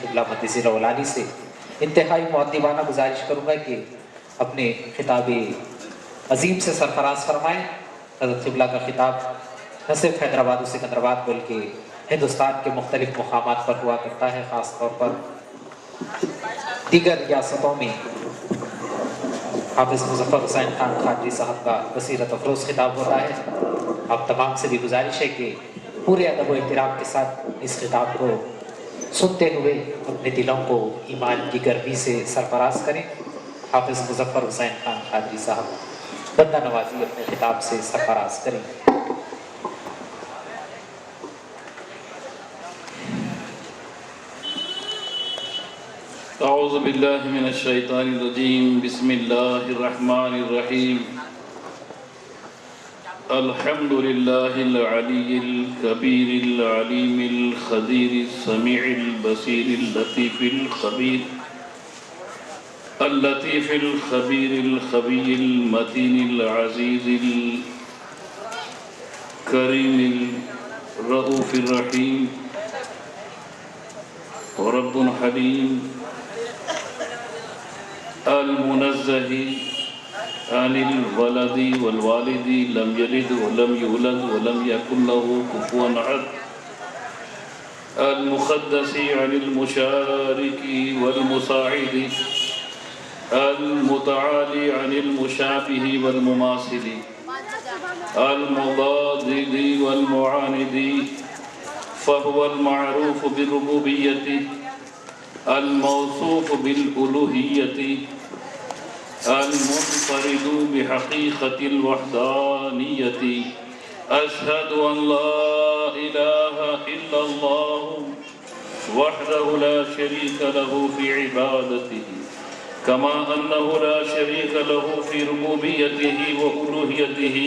قبلہ مدیث الاولالی سے انتہائی مؤدبانہ گزارش کروں گا کہ اپنے خطاب عظیم سے سرفراز فرمائیں۔ حضرت قبلہ کا خطاب نہ صرف حیدرآباد و سکندرآباد بلکہ ہندوستان کے مختلف مقامات پر ہوا کرتا ہے، خاص طور پر دیگر ریاستوں میں حافظ مظفر حسین خان خاجی صاحب کا بصیرت افروز خطاب ہوتا ہے۔ آپ تمام سے بھی گزارش ہے کہ پورے ادب و احترام کے ساتھ اس خطاب کو سنتے ہوئے اپنے دلوں کو ایمان کی گرمی سے سرفراز کریں۔ حافظ مظفر حسین خان خاجی صاحب بندہ نوازی اپنے خطاب سے سرفراز کریں۔ اعوذ باللہ من الشیطان الرجیم، بسم اللہ الرحمن الرحیم۔ الحمد للہ العلی الکبیر العلیم الخبیر السمیع البصیر اللطیف الخبیر اللطیف الخبیر الخبی المتین العزیز الکریم الرؤوف الرحیم رب حلیم المنزہ عن الولد والوالد لم یلد ولم یولد ولم یکن له کفوا احد المقدس عن المشارک والمساعد المتعالی عن المشابه والمماثل المضاد والمعاند فهو المعروف بالربوبیة الموصوف بالألوهية المنفرد بحقيقة الوحدانية أشهد أن لا إله إلا الله وحده لا شريك له في عبادته كما أنه لا شريك له في ربوبيته وألوهيته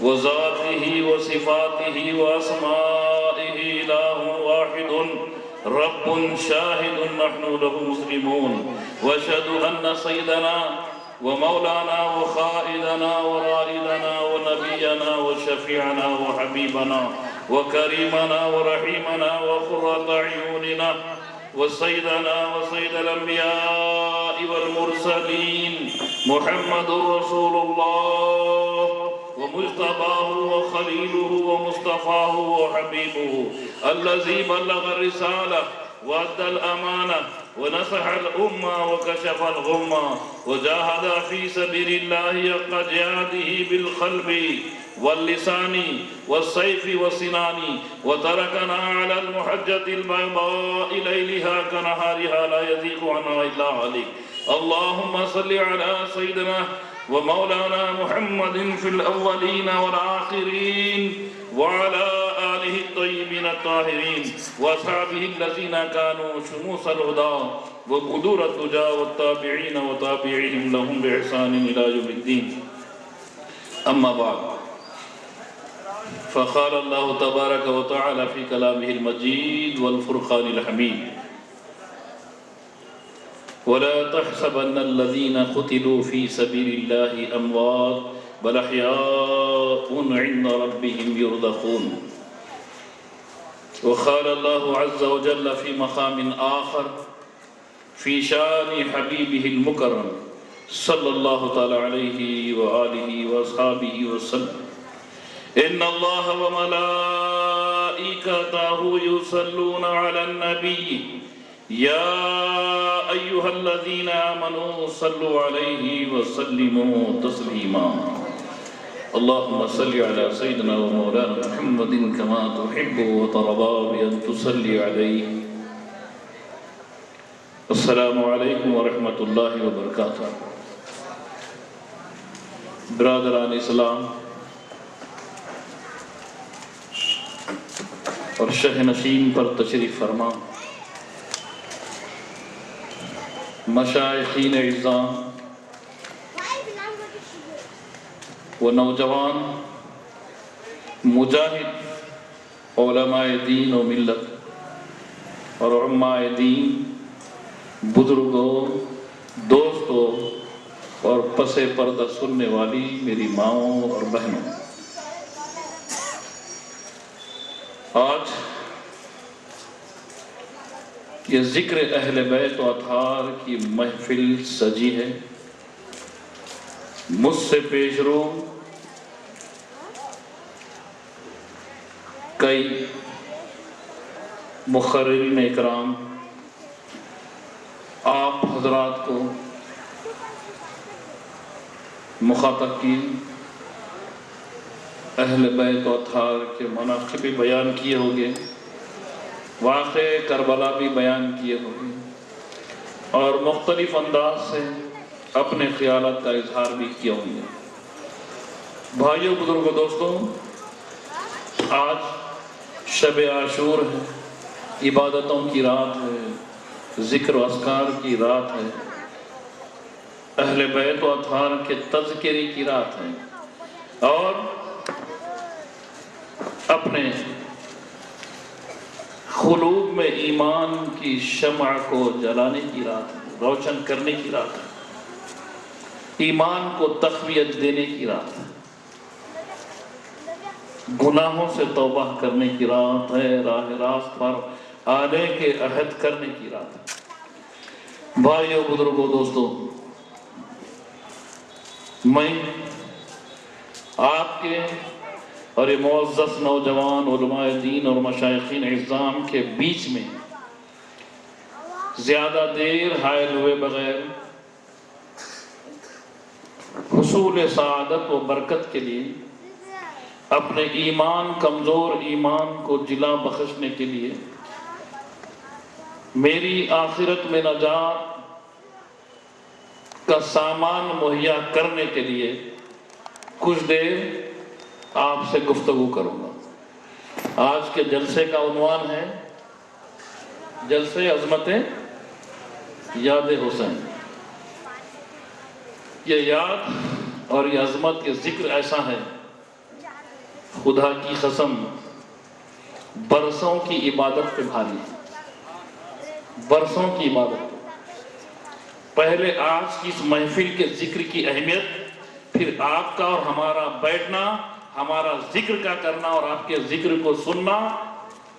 وذاته وصفاته وأسمائه إله واحد رب شاهد نحن له مسلمون واشهد أن سيدنا ومولانا وخائدنا ورائدنا ونبينا وشفيعنا وحبيبنا وكريمنا ورحيمنا وقرة أعيننا وسيدنا وسيد الأنبياء والمرسلين محمد رسول الله ومجتباه وخليله ومصطفاه وحبيبه الذي بلغ الرسالة وأدى الأمانة ونصح الأمة وكشف الغمة وجاهد في سبيل الله حق جهاده بالقلب واللسان والسيف والسنان وتركنا على المحجة البيضاء ليلها كنهارها لا يزيغ عنها إلا هالك اللهم صل على سيدنا ومولانا محمد في الأولين والآخرين وعلى آله الطيبين الطاهرين وأصحابه الذين كانوا شموس الهدى وبدور الدجى والتابعين وتابعيهم لهم بإحسان إلى يوم الدين أما بعد فقال الله تبارك وتعالى في كلامه المجيد والفرقان الحميد ولا تحسبن الذين قتلوا في سبيل الله أموات بل أحياء عند ربهم يرزقون وقال الله عز وجل في مقام آخر في شان حبيبه المكرم صلى الله تعالى عليه وآله وأصحابه وسلم إن الله وملائكته يصلون على النبي يا أيها الذين آمنوا صلوا عليه وسلموا تسليما اللهم صل على سيدنا ومولانا محمد كما تحب وترضى بأن تصلي عليه السلام عليكم ورحمة الله وبركاته برادران اسلام اور شہ نشین پر تشریف فرما مشائخین اعظام و نوجوان مجاہد علماء دین و ملت اور علماء دین بزرگوں دوستوں اور پس پردہ سننے والی میری ماؤں اور بہنوں، آج یہ ذکر اہل بیت و اطہار کی محفل سجی ہے۔ مجھ سے پیش رو کئی مقررین اکرام آپ حضرات کو مخاطب کی اہل بیت و اطہار کے مناقب بھی بیان کیے ہوں گے، واقع کربلا بھی بیان کیے ہوں گے، اور مختلف انداز سے اپنے خیالات کا اظہار بھی کیا ہوں گے۔ بھائیوں، بزرگوں، دوستوں، آج شب عاشور ہے، عبادتوں کی رات ہے، ذکر و اذکار کی رات ہے، اہل بیت و اطہار کے تذکرے کی رات ہے، اور اپنے قلوب میں ایمان کی شمع کو جلانے کی رات ہے، روشن کرنے کی رات ہے، ایمان کو تقویت دینے کی رات ہے، گناہوں سے توبہ کرنے کی رات ہے، راہ راست پر آنے کے عہد کرنے کی رات ہے۔ بھائیوں، بزرگوں، دوستوں، میں آپ کے اور یہ معزز نوجوان علماء دین اور مشائخین اعظام کے بیچ میں زیادہ دیر حائل ہوئے بغیر حصول سعادت و برکت کے لیے، اپنے ایمان، کمزور ایمان کو جلا بخشنے کے لیے، میری آخرت میں نجات کا سامان مہیا کرنے کے لیے کچھ دیر آپ سے گفتگو کروں گا۔ آج کے جلسے کا عنوان ہے جلسے عظمت یاد حسین۔ یہ یاد اور یہ عظمت، یہ ذکر ایسا ہے، خدا کی قسم برسوں کی عبادت پہ بھاری ہے، برسوں کی عبادت۔ پہلے آج کی اس محفل کے ذکر کی اہمیت، پھر آپ کا اور ہمارا بیٹھنا، ہمارا ذکر کا کرنا اور آپ کے ذکر کو سننا،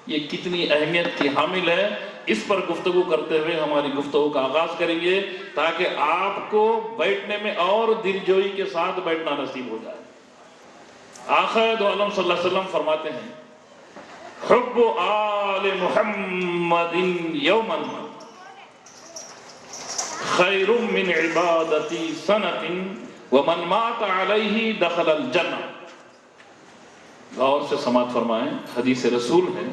یہ کتنی اہمیت کی حامل ہے، اس پر گفتگو کرتے ہوئے ہماری گفتگو کا آغاز کریں گے، تاکہ آپ کو بیٹھنے میں اور دلجوئی کے ساتھ بیٹھنا نصیب ہو جائے۔ آقا دو عالم صلی اللہ علیہ وسلم فرماتے ہیں، حب آل محمد یوما خیر من عبادتی سنت ومن مات علیہ دخل الجنہ۔ غور سے سماعت فرمائیں، حدیث رسول ہے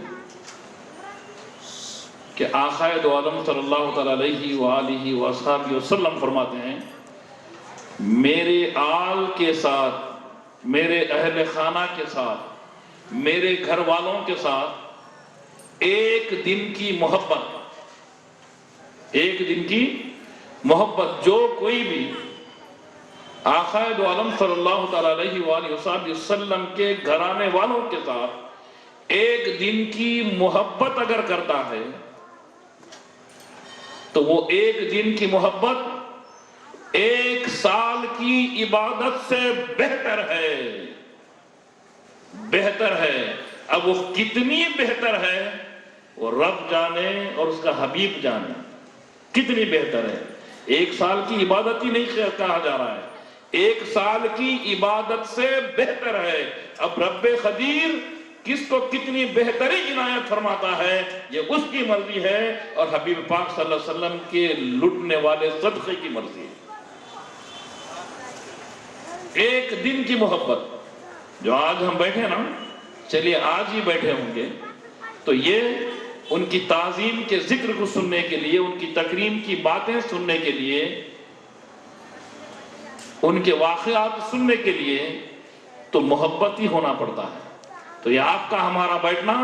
کہ آقا دو عالم صلی اللہ علیہ وآلہ وآلہ وسلم فرماتے ہیں، میرے آل کے ساتھ، میرے اہل خانہ کے ساتھ، میرے گھر والوں کے ساتھ ایک دن کی محبت، ایک دن کی محبت، جو کوئی بھی آقا دو عالم صلی اللہ علیہ وآلہ وسلم کے گھرانے والوں کے ساتھ ایک دن کی محبت اگر کرتا ہے تو وہ ایک دن کی محبت ایک سال کی عبادت سے بہتر ہے، بہتر ہے۔ اب وہ کتنی بہتر ہے وہ رب جانے اور اس کا حبیب جانے، کتنی بہتر ہے۔ ایک سال کی عبادت ہی نہیں کہا جا رہا ہے، ایک سال کی عبادت سے بہتر ہے۔ اب رب قدیر کس کو کتنی بہتری عنایت فرماتا ہے، یہ اس کی مرضی ہے، اور حبیب پاک صلی اللہ علیہ وسلم کے لٹنے والے صدقے کی مرضی ہے۔ ایک دن کی محبت جو آج ہم بیٹھے نا، چلیے آج ہی بیٹھے ہوں گے، تو یہ ان کی تعظیم کے ذکر کو سننے کے لیے، ان کی تکریم کی باتیں سننے کے لیے، ان کے واقعات سننے کے لیے تو محبت ہی ہونا پڑتا ہے۔ تو یہ آپ کا ہمارا بیٹھنا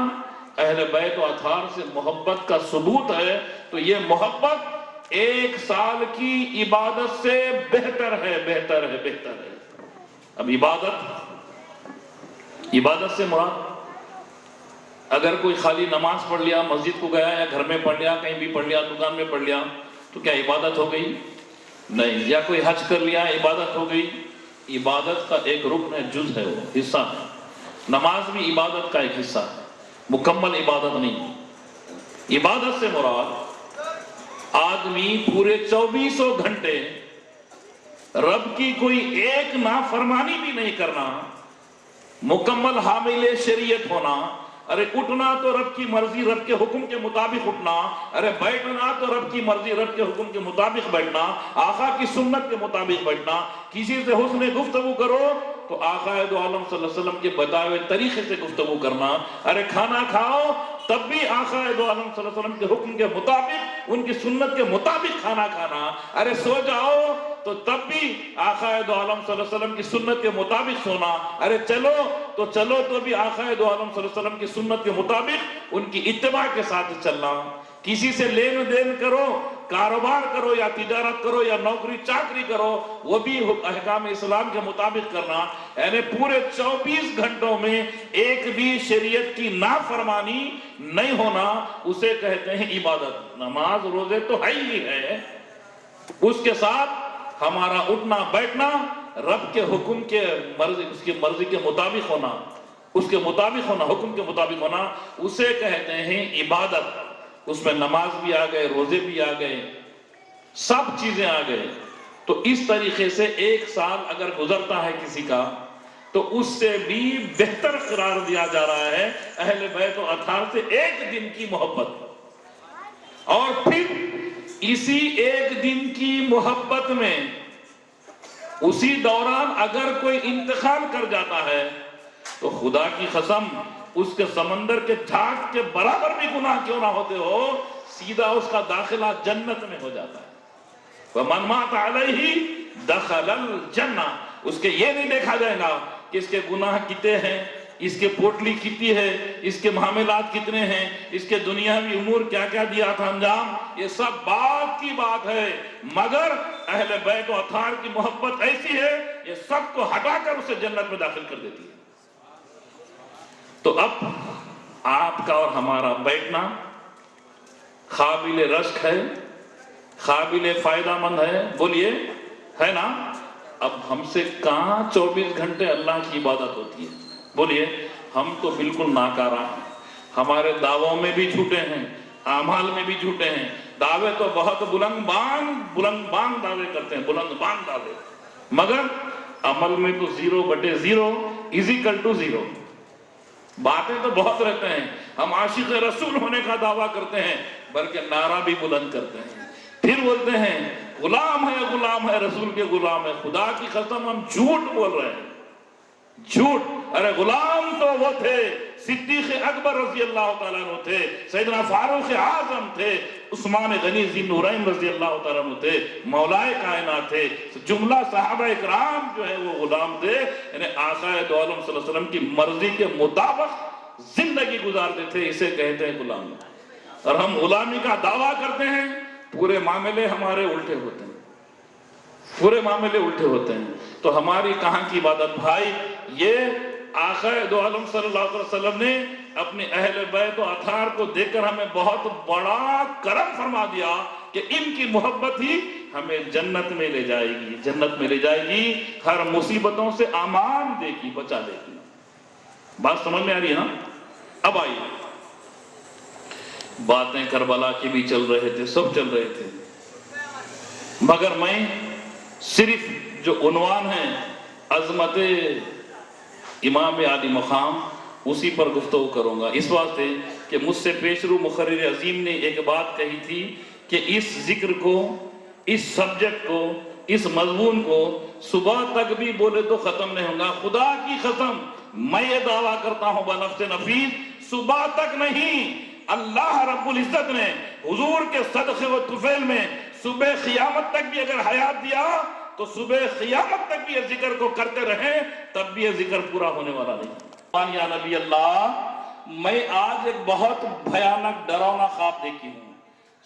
اہل بیت و اطہار سے محبت کا ثبوت ہے، تو یہ محبت ایک سال کی عبادت سے بہتر ہے، بہتر ہے، بہتر ہے۔ اب عبادت سے مراد، اگر کوئی خالی نماز پڑھ لیا، مسجد کو گیا یا گھر میں پڑھ لیا، کہیں بھی پڑھ لیا، دکان میں پڑھ لیا، تو کیا عبادت ہو گئی؟ نہیں۔ یا کوئی حج کر لیا، عبادت ہو گئی؟ عبادت کا ایک رکن ہے، جز ہے، وہ حصہ ہے۔ نماز بھی عبادت کا ایک حصہ ہے، مکمل عبادت نہیں۔ عبادت سے مراد آدمی پورے 24 گھنٹے رب کی کوئی ایک نافرمانی بھی نہیں کرنا، مکمل حامل شریعت ہونا، ارے اٹھنا تو رب کی مرضی رب کے حکم کے مطابق اٹھنا، ارے بیٹھنا تو رب کی مرضی رب کے حکم کے مطابق بیٹھنا، آقا کی سنت کے مطابق بیٹھنا، کسی سے حسن گفتگو کرو تو آقا دو عالم صلی اللہ علیہ وسلم کے بتائے ہوئے طریقے سے گفتگو کرنا، ارے کھانا کھاؤ تب بھی آقا دو عالم صلی اللہ علیہ وسلم کے حکم کے مطابق ان کی سنت کے مطابق کھانا کھانا، ارے سو جاؤ تو تب بھی آقا دو عالم صلی اللہ علیہ وسلم کی سنت کے مطابق سونا، ارے چلو تو بھی آقا دو عالم صلی اللہ علیہ وسلم کی سنت کے مطابق ان کی اتباع کے ساتھ چلنا، کسی سے لین دین کرو، کاروبار کرو یا تجارت کرو یا نوکری چاکری کرو، وہ بھی احکام اسلام کے مطابق کرنا، یعنی پورے 24 گھنٹوں میں ایک بھی شریعت کی نافرمانی نہیں ہونا، اسے کہتے ہیں عبادت۔ نماز روزے تو ہے ہی ہے، اس کے ساتھ ہمارا اٹھنا بیٹھنا رب کے حکم کے مرضی، اس کی مرضی کے مطابق ہونا، اس کے مطابق ہونا، حکم کے مطابق ہونا، اسے کہتے ہیں عبادت۔ اس میں نماز بھی آ گئے، روزے بھی آ گئے، سب چیزیں آ گئے۔ تو اس طریقے سے ایک سال اگر گزرتا ہے کسی کا تو اس سے بھی بہتر قرار دیا جا رہا ہے اہل بیت و اطہار سے ایک دن کی محبت۔ اور پھر اسی ایک دن کی محبت میں اسی دوران اگر کوئی انتقال کر جاتا ہے تو خدا کی قسم اس کے سمندر کے جھاگ کے برابر بھی گناہ کیوں نہ ہوتے ہو، سیدھا اس کا داخلہ جنت میں ہو جاتا ہے۔ وَمَنْ مَاتَ عَلَيْهِ دَخَلَ الْجَنَّةِ، اس کے یہ نہیں دیکھا جائے گا کہ اس کے گناہ کتنے ہیں، اس کے پوٹلی کتنی ہے، اس کے معاملات کتنے ہیں، اس کے دنیاوی امور کیا کیا دیا تھا انجام، یہ سب بات کی بات ہے، مگر اہل بیت و اطہار کی محبت ایسی ہے یہ سب کو ہٹا کر اسے جنت میں داخل کر دیتی ہے۔ تو اب آپ کا اور ہمارا بیٹھنا قابل رشک ہے، قابل فائدہ مند ہے، بولیے ہے نا؟ اب ہم سے کہاں 24 گھنٹے اللہ کی عبادت ہوتی ہے؟ بولیے، ہم تو بالکل ناکارہ ہیں، ہمارے دعووں میں بھی جھوٹے ہیں، اعمال میں بھی جھوٹے ہیں، دعوے تو بہت بلند بانگ دعوے کرتے ہیں، بلند بانگ دعوے، مگر عمل میں تو 0/0 = 0۔ باتیں تو بہت رہتے ہیں، ہم عاشق رسول ہونے کا دعویٰ کرتے ہیں بلکہ نعرہ بھی بلند کرتے ہیں، پھر بولتے ہیں غلام ہے رسول کے غلام ہے، خدا کی قسم ہم جھوٹ بول رہے ہیں، جھوٹ۔ ارے غلام تو وہ تھے، صدیق اکبر رضی اللہ تعالیٰ عنہ تھے، سیدنا فاروق اعظم تھے، عثمان غنی ذی النورین رضی اللہ تعالیٰ عنہ تھے، مولائے کائنات تھے، جملہ صحابہ اکرام جو ہے وہ غلام تھے، یعنی آقا دو عالم صلی اللہ علیہ وسلم کی مرضی کے مطابق زندگی گزارتے تھے، اسے کہتے ہیں غلام۔ اور ہم غلامی کا دعویٰ کرتے ہیں، پورے معاملے ہمارے الٹے ہوتے ہیں، پورے معاملے الٹے ہوتے ہیں۔ تو ہماری کہاں کی عبادت بھائی؟ یہ آقا دو عالم صلی اللہ علیہ وسلم نے اپنے اہل بیت و اطہار کو دیکھ کر ہمیں بہت بڑا کرم فرما دیا کہ ان کی محبت ہی ہمیں جنت میں لے جائے گی، جنت میں لے جائے گی، ہر مصیبتوں سے امان دے گی، بچا دے گی۔ بات سمجھ میں آ رہی ہے نا؟ اب آئیے، باتیں کربلا کی بھی چل رہے تھے، سب چل رہے تھے، مگر میں صرف جو عنوان ہے عظمت امام عالی مقام اسی پر گفتگو کروں گا، اس واسطے کہ مجھ سے پیشرو مقرر عظیم نے ایک بات کہی تھی کہ اس ذکر کو، اس سبجیکٹ کو، اس مضمون کو صبح تک بھی بولے تو ختم نہیں ہوگا۔ خدا کی قسم میں یہ دعویٰ کرتا ہوں بنفس نفیس، صبح تک نہیں، اللہ رب العزت نے حضور کے صدقے و طفیل میں صبح قیامت تک بھی اگر حیات دیا تو صبح قیامت تک بھی یہ ذکر کو کرتے رہیں، تب بھی یہ ذکر پورا ہونے والا نہیں۔ یا نبی اللہ، میں آج ایک بہت بھیانک ڈراؤنا خواب دیکھی ہوں۔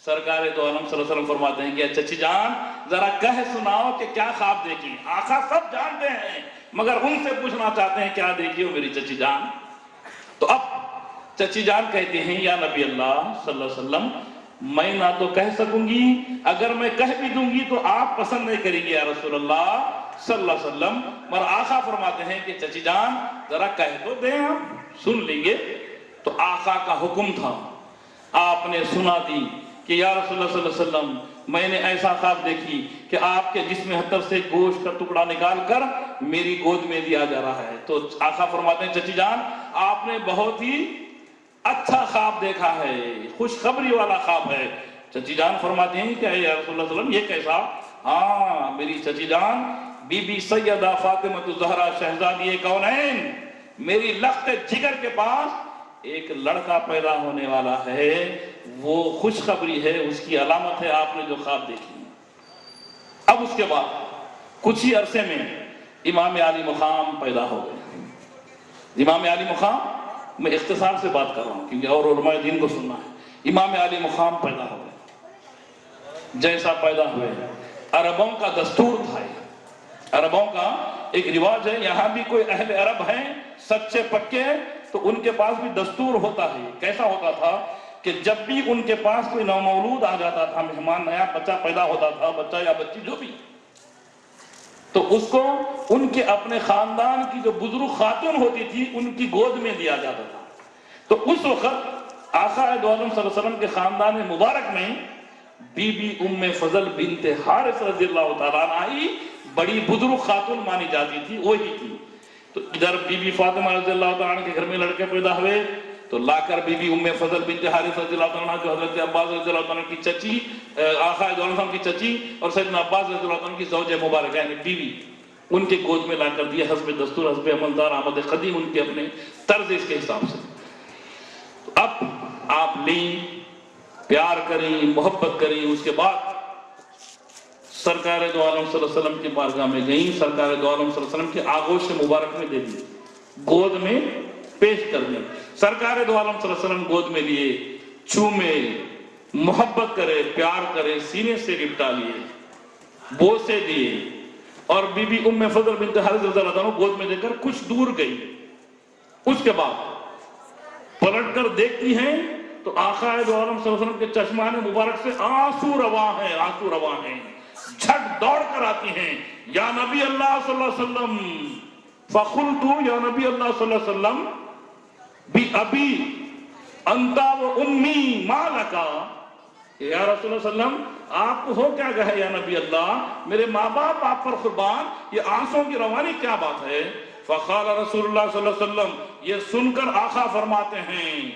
سرکار دو عالم صلی اللہ علیہ وسلم فرماتے ہیں کہ چچی جان ذرا کہہ سناؤ کہ کیا خواب دیکھی؟ آقا سب جانتے ہیں مگر ان سے پوچھنا چاہتے ہیں کیا دیکھی ہو میری چچی جان؟ تو اب چچی جان کہتے ہیں یا نبی اللہ صلی اللہ علیہ وسلم، میں نہ تو کہہ سکوں گی، اگر میں کہہ بھی دوں گی تو آپ پسند نہیں کریں گے یا رسول اللہ صلی اللہ علیہ وسلم۔ مگر آقا فرماتے ہیں کہ چچی جان ذرا کہہ تو دیں، ہم سن لیں گے۔ تو آقا کا حکم تھا، آپ نے سنا دی کہ یا رسول اللہ صلی اللہ علیہ وسلم میں نے ایسا خواب دیکھی کہ آپ کے جسم حتر سے گوشت کا ٹکڑا نکال کر میری گود میں دیا جا رہا ہے. تو آقا فرماتے ہیں چچی جان آپ نے بہت ہی اچھا خواب دیکھا ہے، خوشخبری والا خواب ہے. چچی جان فرماتے ہیں کہ یا رسول اللہ صلی اللہ علیہ وسلم یہ کیسا؟ ہاں میری چچی جان بی بی سیدہ فاطمہ الزہرا شہزادی کونین میری لخت جگر کے پاس ایک لڑکا پیدا ہونے والا ہے، وہ خوشخبری ہے، اس کی علامت ہے آپ نے جو خواب دیکھی. اب اس کے بعد کچھ ہی عرصے میں امام علی مقام پیدا ہو گئے. امام علی مقام میں اختصار سے بات کر رہا ہوں کیونکہ اور علماء دین کو سننا ہے. امام علی مقام پیدا ہو گئے. جیسا پیدا ہوئے عربوں کا دستور تھا، عربوں کا ایک رواج ہے، یہاں بھی کوئی اہل عرب ہیں سچے پکے تو ان کے پاس بھی دستور ہوتا ہے. کیسا ہوتا تھا کہ جب بھی ان کے پاس کوئی نومولود آ جاتا تھا، مہمان نیا بچہ پیدا ہوتا تھا، بچہ یا بچی جو بھی، تو اس کو ان کے اپنے خاندان کی جو بزرگ خاتون ہوتی تھی ان کی گود میں دیا جاتا تھا. تو اس وقت آقا دو عالم صلی اللہ علیہ وسلم کے خاندان مبارک میں بی بی ام فضل بنت حارث رضی اللہ تعالیٰ عنہ بڑی بزرگ خاتون مانی جاتی تھی، وہی تھی. تو ادھر بی بی فاطمہ رضی اللہ تعالیٰ عنہ کے گھر میں لڑکے پیدا ہوئے تو لا کر بی بی ام فضل بنت حارث رضی اللہ تعالیٰ عنہ جو حضرت عباس رضی اللہ تعالیٰ عنہ کی چچی، آقا دو عالم کی چچی اور سیدنا عباس رضی اللہ تعالیٰ عنہ کی زوج مبارکہ یعنی بیوی، ان کے گود میں لا کر دیا حسب دستور، حسب عملدار آمد قدیم ان کے اپنے طرز اس کے حساب سے. تو اب آپ لیں، پیار کریں، محبت کریں. اس کے بعد سرکار دو عالم صلی اللہ علیہ وسلم کی بارگاہ میں گئیں، سرکار دو عالم صلی اللہ علیہ وسلم کے آغوش مبارک میں دے دی، گود میں پیش کر دیں. سرکار دو عالم صلی اللہ علیہ وسلم گود میں لیے، چومے، محبت کرے، پیار کرے، سینے سے لپٹا لیے، بوسے دیے اور بی بی ام فضل بنت حارث رضی اللہ عنہ گود میں دے کر کچھ دور گئی. اس کے بعد پلٹ کر دیکھتی ہیں تو آقا دو عالم صلی اللہ علیہ وسلم کے چشمان مبارک سے آنسو رواں ہیں، آنسو رواں ہیں. جھٹ دوڑ کر آتی ہیں، یا نبی اللہ صلی اللہ علیہ وسلم فقلت یا نبی اللہ صلی اللہ علیہ وسلم بی ابی انتا و امی ما لکا، یا رسول اللہ صلی اللہ علیہ وسلم آپ کو ہو کیا گئے یا نبی اللہ، میرے ماں باپ آپ پر قربان، یہ آنسوں کی روانی کیا بات ہے؟ فقال رسول اللہ صلی اللہ علیہ وسلم، یہ سن کر آقا فرماتے ہیں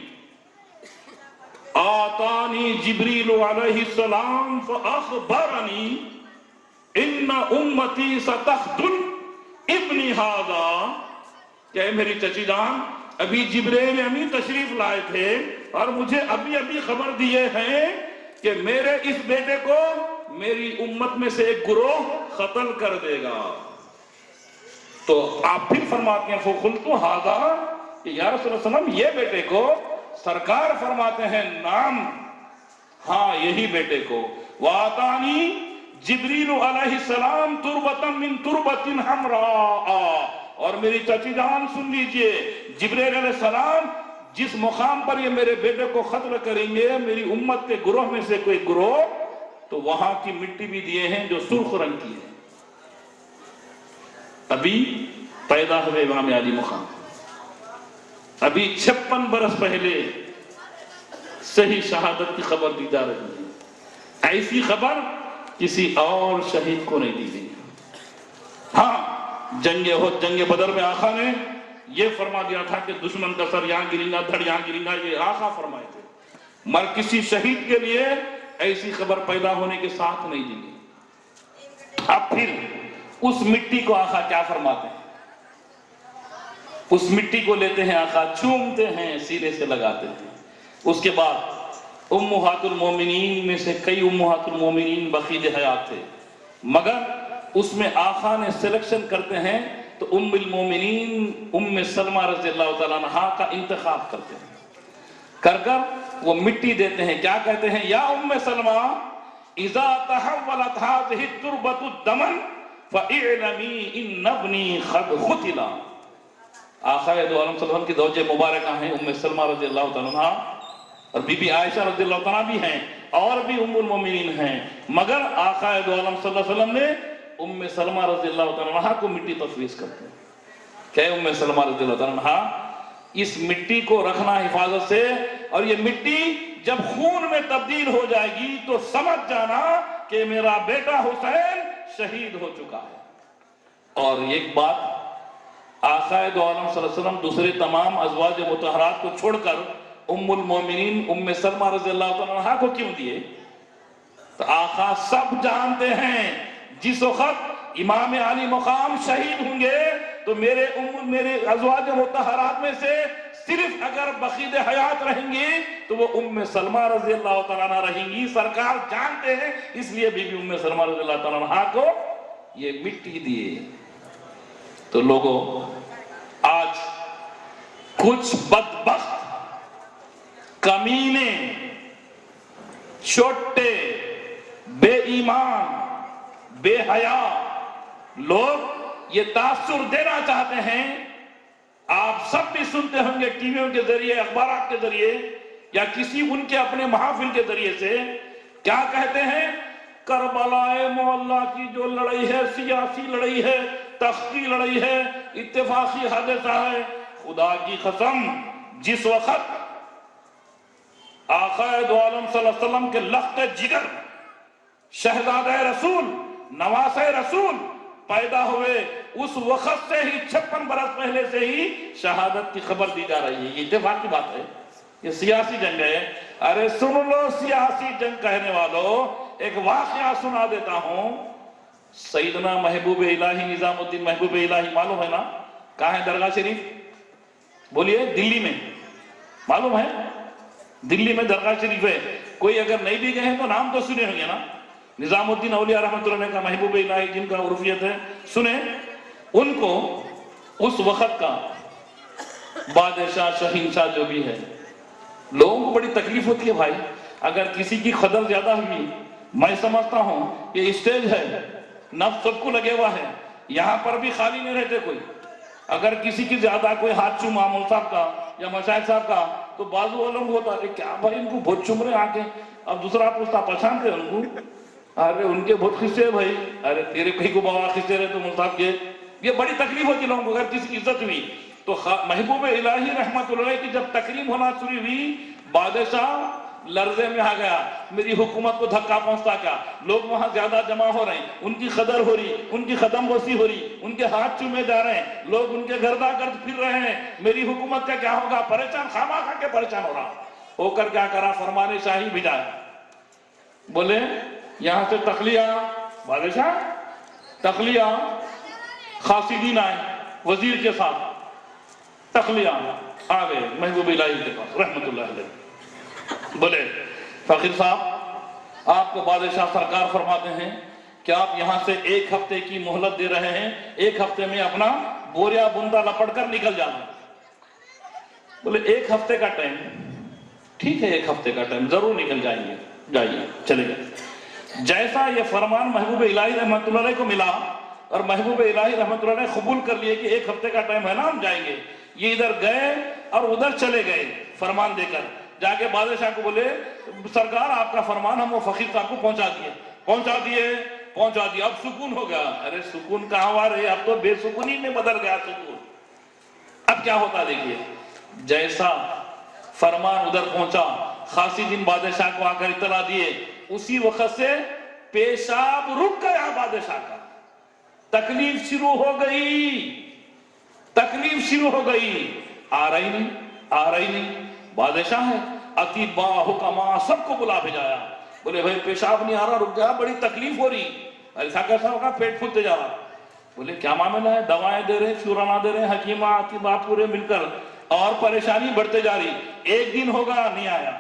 آتانی جبریل علیہ السلام فاخبرنی ان امتی ستخدل ابنی ھذا، کہ میری چچی جان ابھی جبریل امین تشریف لائے تھے اور مجھے ابھی خبر دیے ہیں کہ میرے اس بیٹے کو میری امت میں سے ایک گروہ قتل کر دے گا. تو آپ پھر فرماتے ہیں فقلت ھذا، کہ یا رسول اللہ صلی اللہ علیہ وسلم یہ بیٹے کو؟ سرکار فرماتے ہیں نام، ہاں یہی بیٹے کو. وَآتَانِي جبریل علیہ السلام تربۃ من تربۃ حمراء، اور میری چچی جان سن لیجئے، جبریل علیہ السلام جس مقام پر یہ میرے بیٹے کو قتل کریں گے میری امت کے گروہ میں سے کوئی گروہ، تو وہاں کی مٹی بھی دیے ہیں جو سرخ رنگ کی ہے. ابھی پیدا ہوئے امام علی مقام، ابھی 56 برس پہلے صحیح شہادت کی خبر دی جا رہی ہے. ایسی خبر کسی اور شہید کو نہیں دی گئی. ہاں جنگ احد، جنگ بدر میں آقا نے یہ فرما دیا تھا کہ دشمن کا سر یہاں گریں گا، دھڑ یہاں گریں گا، یہ آقا فرمائے تھے، مگر کسی شہید کے لیے ایسی خبر پیدا ہونے کے ساتھ نہیں دی گئی. اب پھر اس مٹی کو آقا کیا فرماتے ہیں؟ اس مٹی کو لیتے ہیں آقا، چومتے ہیں، سینے سے لگاتے ہیں. اس کے بعد امہات المومنین میں سے کئی امہات المومنین بقید حیات تھے، مگر اس میں آقا نے سلیکشن کرتے ہیں تو ام المومنین ام سلمہ رضی اللہ تعالیٰ عنہ کا انتخاب کرتے ہیں. کر وہ مٹی دیتے ہیں. کیا کہتے ہیں؟ یا ام سلمہ اذا تحولت هذه التربة دما فاعلمي ان ابني قد قتل. آقا دو عالم صلی اللہ علیہ وسلم کی زوجہ مبارکہ ہیں ام سلمہ رضی اللہ تعالیٰ عنہ، اور بی بی عائشہ رضی اللہ تعالیٰ بھی ہیں اور بھی ام المومنین ہیں، مگر آقا دو عالم صلی اللہ علیہ وسلم نے ام سلمہ رضی اللہ تعالیٰ عنہ کو مٹی تفویض کرتے ہیں کہ ام سلمہ رضی اللہ تعالیٰ عنہ اس مٹی کو رکھنا حفاظت سے، اور یہ مٹی جب خون میں تبدیل ہو جائے گی تو سمجھ جانا کہ میرا بیٹا حسین شہید ہو چکا ہے۔ اور ایک بات، آقا دو عالم صلی اللہ علیہ وسلم دوسرے تمام ازواج مطہرات کو چھوڑ کر ام المومنین ام سلمہ رضی اللہ تعالیٰ عنہا کو کیوں دیے؟ تو آقا سب جانتے ہیں جس وقت امام علی مقام شہید ہوں گے تو میرے ازواج مطہرات میں سے صرف اگر بقید حیات رہیں گی تو وہ ام سلمہ رضی اللہ تعالیٰ عنہ رہیں گی۔ سرکار جانتے ہیں، اس لیے بی بی ام سلمہ رضی اللہ تعالیٰ عنہ کو یہ مٹی دیے۔ تو لوگوں، آج کچھ بدبخت کمینے، چھوٹے، بے ایمان، بے حیا لوگ یہ تاثر دینا چاہتے ہیں۔ آپ سب بھی سنتے ہوں گے ٹی ویوں کے ذریعے، اخبارات کے ذریعے، یا کسی ان کے اپنے محافل کے ذریعے سے، کیا کہتے ہیں؟ کربلا معلیٰ کی جو لڑائی ہے سیاسی لڑائی ہے، تختی لڑائی ہے، اتفاقی حادثہ ہے۔ خدا کی قسم، جس وقت آقا دو عالم صلی اللہ علیہ وسلم کے لخت جگر، شہزادہ رسول، نواسہ رسول پیدا ہوئے، اس وقت سے ہی 56 برس پہلے سے ہی شہادت کی خبر دی جا رہی ہے۔ یہ اتفاق کی بات ہے، یہ سیاسی جنگ ہے۔ ارے سن لو سیاسی جنگ کہنے والوں، ایک واقعہ سنا دیتا ہوں۔ سیدنا محبوب الہی نظام الدین محبوب الہی معلوم ہے نا کہاں ہے درگاہ شریف؟ بولیے، دلی میں، معلوم ہے؟ دلی میں درگاہ شریف ہے۔ کوئی اگر نہیں بھی گئے ہیں تو نام تو سنے ہوں گے نا، نظام الدین اولیاء رحمۃ اللہ علیہ کا محبوب الہی جن کا عرفیت ہے، سنیں۔ ان کو اس وقت کا بادشاہ شہنشاہ جو بھی ہے، لوگوں کو بڑی تکلیف ہوتی ہے بھائی اگر کسی کی قدر زیادہ ہوئی۔ میں سمجھتا ہوں یہ اسٹیج ہے، نفس سب کو لگے ہوا ہے، یہاں پر بھی خالی نہیں رہتے کوئی۔ اگر کسی کی زیادہ کوئی ہاتھ چوما مول صاحب کا یا مشائخ صاحب کا تو بازو علم ہوتا ہے، کیا بھائی ان کو بہت چوم رہے آگے۔ اب دوسرا پوچھتا پہچانتے ان کو؟ ارے ان کے بہت خصے ہیں بھائی، ارے تیرے کہیں کو بابا خصے رہے تو مول صاحب کے۔ یہ بڑی تکلیف ہوتی لوگوں کو اگر کسی کی عزت ہوئی تو۔ محبوب الہی رحمت اللہ علیہ کی جب تکریم ہونا شروع ہوئی، بادشاہ لرزے میں آ گیا، میری حکومت کو دھکا پہنچتا کیا؟ لوگ وہاں زیادہ جمع ہو رہے ہیں، ان کی قدر ہو رہی، ان کی قدم بوسی ہو رہی، ان کے ہاتھ چومے جا رہے ہیں، لوگ ان کے گردا گرد پھر رہے ہیں، میری حکومت کا کیا ہوگا؟ پریشان، خامہ کھا کے پریشان ہو رہا ہو کر کیا کرا؟ فرمان شاہی بھیجا۔ بولے یہاں سے تخلیہ، بادشاہ تخلیہ، خاصدین آئے وزیر کے ساتھ، تخلیہ آ گئے محبوب الہی کے پاس رحمت اللہ علیہ۔ بولے فقیر صاحب، آپ کو بادشاہ سرکار فرماتے ہیں کہ آپ یہاں سے 1 ہفتے کی مہلت دے رہے ہیں، 1 ہفتے میں اپنا بوریا بندہ لپٹ کر نکل جانا۔ بولے 1 ہفتے کا ٹائم؟ ٹھیک ہے 1 ہفتے کا ٹائم، ضرور نکل جائیں گے، جائیے، چلے گئے۔ جیسا یہ فرمان محبوب الہی رحمت اللہ علیہ کو ملا اور محبوب الہی رحمت اللہ علیہ قبول کر لیے کہ 1 ہفتے کا ٹائم ہے نا، ہم جائیں گے، یہ ادھر گئے اور ادھر چلے گئے فرمان دے کر۔ جا کے بادشاہ کو بولے سرکار آپ کا فرمان ہم وہ فقیر صاحب کو پہنچا دیے، اب سکون ہو گیا۔ ارے سکون کہاں آ رہے، اب تو بے سکونی میں بدل گیا سکون۔ اب کیا ہوتا دیکھیے، جیسا فرمان ادھر پہنچا، خاصی دن بادشاہ کو آ کر اطلاع دیے، اسی وقت سے پیشاب رک گیا بادشاہ کا۔ تکلیف شروع ہو گئی، آ رہی نہیں، بادشاہ ہے، اتبا حکما سب کو بلا بھیجایا۔ بولے بھائی پیشاب نہیں آ رہا، رک گیا، بڑی تکلیف ہو رہی، ایسا کیسا ہوگا؟ پیٹ پھولتے جا رہا۔ بولے کیا معاملہ ہے؟ دوائیں دے رہے، شورانہ دے رہے، حکیمہ اتبا پورے مل کر، اور پریشانی بڑھتے جا رہی۔ 1 دن ہوگا نہیں آیا،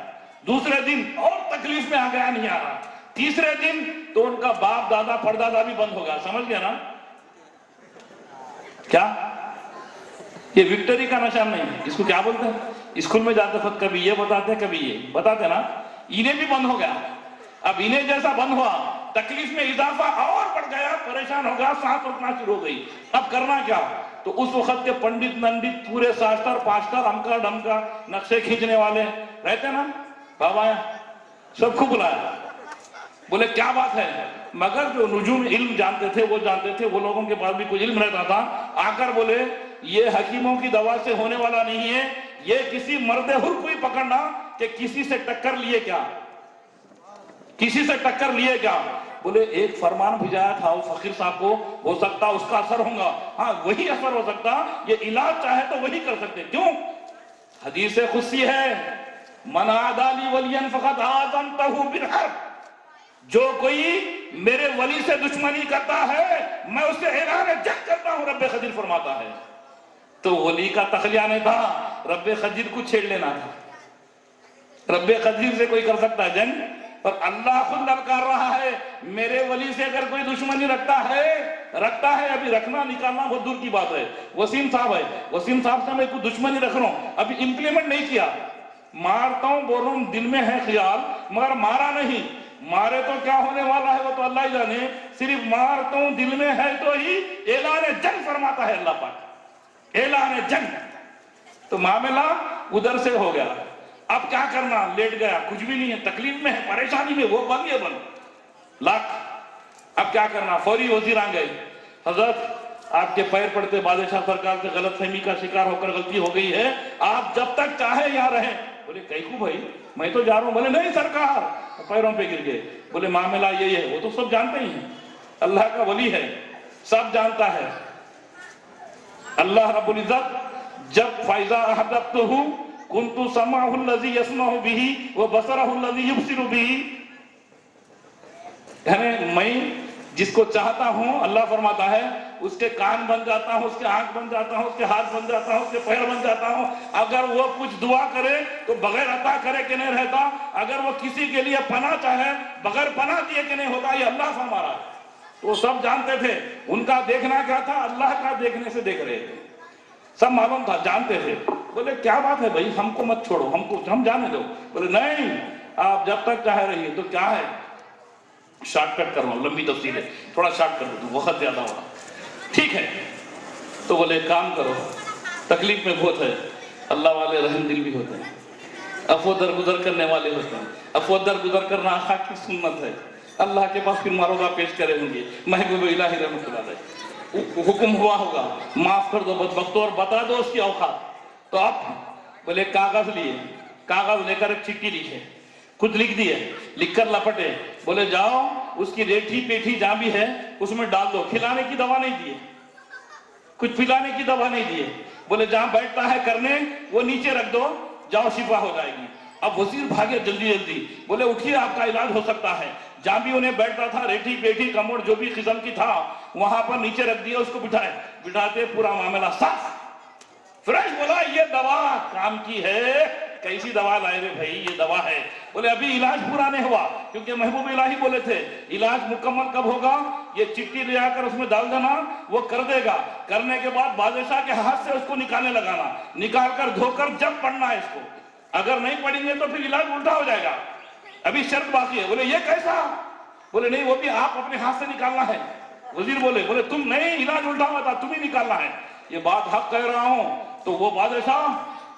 دوسرے دن اور تکلیف میں آ گیا، نہیں آ رہا، تیسرے دن تو ان کا باپ دادا پردادا بھی بند ہو گیا۔ سمجھ گیا نا کیا؟ یہ وکٹری کا نشان نہیں ہے، اس کو کیا بولتے ہیں؟ اسکول میں جاتے وقت کبھی یہ بتاتے کبھی یہ بتاتے نا، انہیں بھی بند ہو گیا۔ اب انہیں جیسا بند ہوا، تکلیف میں اضافہ اور بڑھ گیا، پریشان ہو گیا، سانس رکنا شروع ہو گئی۔ اب کرنا کیا؟ تو اس وقت کے پنڈت نندت پورے شاستر پاسٹر امکا ڈمکا نقشے کھینچنے والے رہتے نا بابا، سب کو بلایا۔ بولے کیا بات ہے؟ مگر جو نجوم علم جانتے تھے وہ جانتے تھے، وہ لوگوں کے پاس بھی کوئی علم رہتا تھا، آ کر بولے یہ حکیموں کی دوا سے ہونے والا نہیں ہے، یہ کسی مرد حر کو ہی پکڑنا کہ کسی سے ٹکر لیے کیا؟ کسی سے ٹکر لیے کیا؟ بولے ایک فرمان بھیجایا تھا اس فقیر صاحب کو، ہو سکتا اس کا اثر ہوگا، ہاں وہی اثر ہو سکتا، یہ علاج چاہے تو وہی کر سکتے۔ کیوں؟ حدیث قدسی ہے، من عادی لی ولیا فقد آذنتہ بالحرب، جو کوئی میرے ولی سے دشمنی کرتا ہے میں اسے اعلان جنگ کرتا ہوں، رب خدیر فرماتا ہے۔ تو ولی کا تخلیہ نہیں تھا، رب خدیر کو چھیڑ لینا تھا۔ رب خدیر سے کوئی کر سکتا ہے جنگ؟ اور اللہ خود للکار رہا ہے، میرے ولی سے اگر کوئی دشمنی رکھتا ہے، ابھی رکھنا نکالنا بہت دور کی بات ہے۔ وسیم صاحب ہے، وسیم صاحب سے میں کوئی دشمنی رکھ رہا ہوں، ابھی امپلیمنٹ نہیں کیا، مارتا ہوں بول رہا ہوں، دل میں ہے خیال مگر مارا نہیں، مارے تو کیا ہونے والا ہے وہ تو اللہ ہی جانے، صرف مارتا ہوں دل میں ہے تو ہی اعلان جنگ فرماتا ہے اللہ پاک، اعلان جنگ۔ تو معاملہ ادھر سے ہو گیا، اب کیا کرنا؟ لیٹ گیا، کچھ بھی نہیں ہے، تکلیف میں ہے، پریشانی میں، وہ بن یہ بن لاکھ۔ اب کیا کرنا؟ فوری وزیر آ گئے، حضرت آپ کے پیر پڑتے، بادشاہ سرکار سے غلط فہمی کا شکار ہو کر غلطی ہو گئی ہے، آپ جب تک چاہے یہاں رہیں۔ بولے کیوں بھائی میں تو جا رہا ہوں۔ بولے نہیں سرکار، پیروں پہ گر گئے۔ بولے معاملہ یہی ہے، وہ تو سب جانتے ہی ہیں، اللہ کا ولی ہے، سب جانتا ہے۔ اللہ رب العزت جب فَإِذَا أَحْبَبْتُهُ كُنْتُ سَمْعَهُ الَّذِي يَسْمَعُ بِهِ وَبَصَرَهُ الَّذِي يُبْصِرُ بِهِ، یعنی میں جس کو چاہتا ہوں، اللہ فرماتا ہے، اس کے کان بن جاتا ہوں، اس کے آنکھ بن جاتا ہوں، اس کے ہاتھ بن جاتا ہوں، اس کے پیر بن جاتا ہوں۔ اگر وہ کچھ دعا کرے تو بغیر عطا کرے کہ نہیں رہتا، اگر وہ کسی کے لیے پناہ چاہے بغیر پناہ دیے کہ نہیں ہوتا، یہ اللہ فرما رہا ہے۔ تو وہ سب جانتے تھے، ان کا دیکھنا کیا تھا؟ اللہ کا دیکھنے سے دیکھ رہے تھے، سب معلوم تھا، جانتے تھے۔ بولے کیا بات ہے بھائی، ہم کو مت چھوڑو، ہم جانے دو۔ بولے نہیں، آپ جب تک چاہے رہیے۔ تو کیا ہے؟ شارٹ کٹ کر رہا ہوں، لمبی تفصیل ہے، تھوڑا شارٹ کر دوں، وقت زیادہ ہو رہا، ٹھیک ہے؟ تو بولے کام کرو، تکلیف میں بہت ہے، اللہ والے رحم دل بھی ہوتے ہیں، عفو درگزر کرنے والے ہوتے ہیں، عفو درگزر کرنا آقا کی سنت ہے، اللہ کے پاس پھر معروضہ پیش کرے ہوں گے، محبوب الہی رحمۃ اللہ علیہ، حکم ہوا ہوگا معاف کر دو بدبختوں اور بتا دو اس کی اوقات۔ تو اب بولے کاغذ لیے، کاغذ لے کر ایک چٹھی لکھے، خود لکھ دیے، لکھ کر لپٹے، بولے جاؤ اس کی ریٹھی پیٹھی جہاں بھی ہے اس میں ڈال دو، کھلانے کی دوا نہیں دیے، کچھ پلانے کی دوا نہیں دیے، بولے جہاں بیٹھتا ہے کرنے وہ نیچے رکھ دو، جاؤ شفا ہو جائے گی۔ اب وزیر بھاگے جلدی جلدی، بولے اٹھیے آپ کا علاج ہو سکتا ہے۔ جہاں بھی انہیں بیٹھتا تھا ریٹھی پیٹھی کموڈ جو بھی قسم کی تھا وہاں پر نیچے رکھ دیا، اس کو بٹھائے، بٹھاتے پورا معاملہ صاف فریش۔ بولا یہ دوا کام کی ہے، کیسی دوا لائے رے بھائی، یہ دوا ہے۔ بولے ابھی علاج پورا نہیں ہوا، کیونکہ محبوب الہی بولے تھے علاج مکمل کب ہوگا؟ یہ چٹھی لے آ کر اس میں ڈال دینا، وہ کر دے گا، کرنے کے بعد بادشاہ کے ہاتھ سے اس کو نکالنے لگانا، نکال کر دھو کر جب پڑھنا ہے اس کو، اگر نہیں پڑھیں گے تو پھر علاج الٹا ہو جائے گا، ابھی شرط باقی ہے۔ بولے یہ کیسا؟ بولے نہیں وہ بھی آپ اپنے ہاتھ سے نکالنا ہے۔ وزیر بولے تم نہیں، علاج الٹا ہوا تھا، تم ہی نکالنا ہے، یہ بات حق کہہ رہا ہوں۔ تو وہ بادشاہ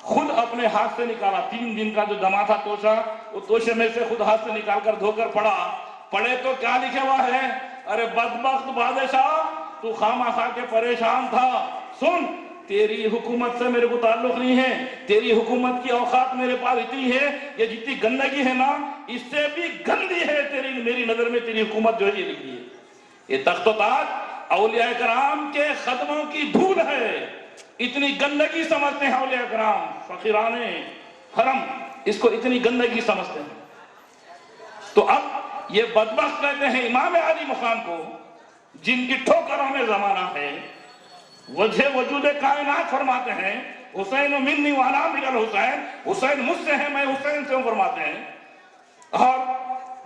خود اپنے ہاتھ سے نکالا، 3 دن کا جو جمع تھا توشہ، وہ توشے میں سے خود ہاتھ سے نکال کر دھو کر پڑھے تو کیا لکھا ہوا ہے؟ ارے بدبخت بادشاہ، تو خواہ کے پریشان تھا، سن تیری حکومت سے میرے کو تعلق نہیں ہے، تیری حکومت کی اوقات میرے پاس اتنی ہے، یہ جتنی گندگی ہے نا اس سے بھی گندی ہے میری نظر میں تیری حکومت جو ہے یہ لکھی ہے۔ یہ تخت و تاج اولیاء کرام کے قدموں کی دھول ہے، اتنی گندگی سمجھتے ہیں اولیاء کرام، فقیران حرم اس کو اتنی گندگی سمجھتے ہیں۔ تو اب یہ بدبخت کہتے ہیں امام علی مقام کو، جن کی ٹھوکروں میں زمانہ ہے، وجہ وجود کائنات فرماتے ہیں، حسین منی وانا من الحسین، حسین مجھ سے ہے میں حسین سے ہوں فرماتے ہیں، اور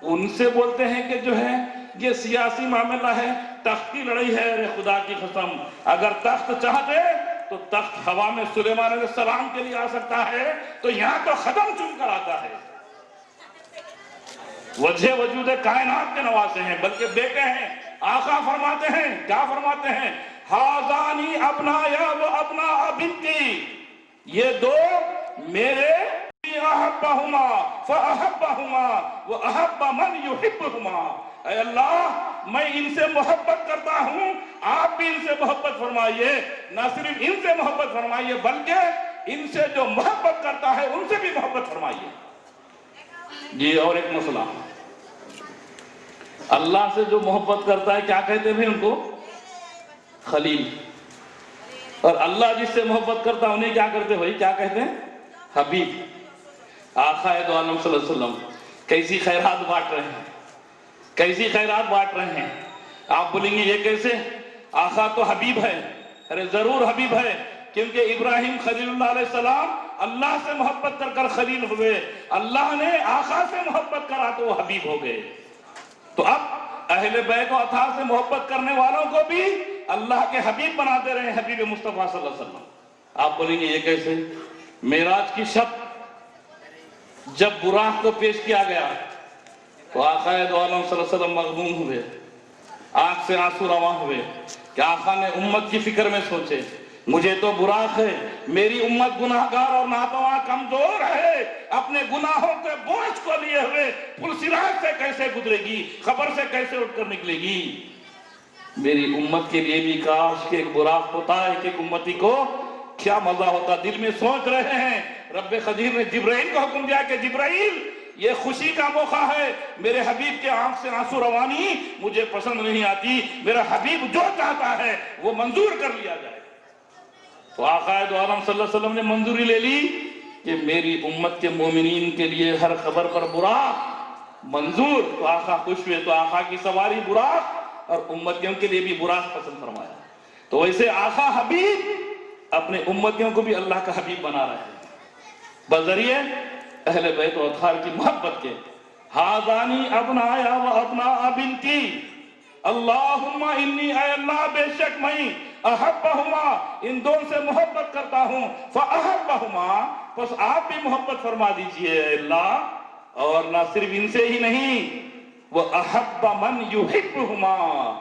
ان سے بولتے ہیں کہ جو ہے یہ سیاسی معاملہ ہے، تخت کی لڑائی ہے۔ ارے خدا کی قسم، اگر تخت چاہتے تو تخت ہوا میں سلیمان علیہ السلام کے لیے آ سکتا ہے، تو یہاں تو ختم چن کر آتا ہے۔ وجہ وجود کائنات کے نواسے ہیں، بلکہ بیٹے ہیں۔ آقا فرماتے ہیں، کیا فرماتے ہیں؟ ہازانی ابنایا و ابنا بنتی، یہ دو میرے احبہما فاحبہما واحب من یحبہما، اے اللہ میں ان سے محبت کرتا ہوں، آپ بھی ان سے محبت فرمائیے، نہ صرف ان سے محبت فرمائیے بلکہ ان سے جو محبت کرتا ہے ان سے بھی محبت فرمائیے۔ جی اور ایک مسئلہ، اللہ سے جو محبت کرتا ہے کیا کہتے ہیں ان کو؟ خلیل. اور اللہ جس سے محبت کرتا ہے انہیں کیا کرتے بھائی؟ کیا کہتے ہیں؟ حبیب. آقا دو عالم صلی اللہ علیہ وسلم کیسی خیرات بانٹ رہے ہیں، کیسی خیرات بانٹ رہے ہیں. آپ بولیں گے یہ کیسے؟ آقا تو حبیب ہے. ارے ضرور حبیب ہے، کیونکہ ابراہیم خلیل اللہ علیہ السلام اللہ سے محبت کر کر خلیل ہوئے، اللہ نے آقا سے محبت کرا تو وہ حبیب ہو گئے. تو اب اہل بیت و اطہار سے محبت کرنے والوں کو بھی اللہ کے حبیب بناتے رہے، حبیب مصطفیٰ صلی اللہ علیہ وسلم. آپ بولیں گے یہ کیسے؟ معراج کی شب جب براق کو پیش کیا گیا تو آقا دو عالم صلی اللہ علیہ وسلم مغموم ہوئے، آنکھ سے آنسو رواں ہوئے کہ آقا نے امت کی فکر میں سوچے مجھے تو براق ہے، میری امت گناہگار اور ناتواں کمزور ہے، اپنے گناہوں کے بوجھ کو لیے ہوئے پل صراط سے کیسے گزرے گی، قبر سے کیسے اٹھ کر نکلے گی. میری امت کے لیے بھی کاش کہ ایک براق ہوتا ہے، ایک امتی کو کیا مزہ ہوتا. دل میں سوچ رہے ہیں، رب قدیر نے جبرائیل کو حکم دیا کہ جبرائیل یہ خوشی کا موقع ہے، میرے حبیب کے آنکھ سے آنسو روانی مجھے پسند نہیں آتی، میرا حبیب جو چاہتا ہے وہ منظور کر لیا جائے. تو آقا دو عالم صلی اللہ علیہ وسلم نے منظوری لے لی کہ میری امت کے مومنین کے لیے ہر خبر پر براق منظور. تو آقا خوش ہوئے، تو آقا کی سواری براق اور امتیوں کے لیے بھی براق پسند فرمایا. تو ویسے آقا حبیب اپنے امتیوں کو بھی اللہ کا حبیب بنا رہے ہیں بذریعے اہل بیت و اطہار کی محبت کے. ہاذانی ابنایا و ابناء بنتی اللہم انی، اے اللہ بے شک میں احبہما ان دونوں سے محبت کرتا ہوں، فاحبہما پس آپ بھی محبت فرما دیجئے اے اللہ. اور نہ صرف ان سے ہی نہیں، وَأَحَبَّ مَنْ يُحِبُّهُمَا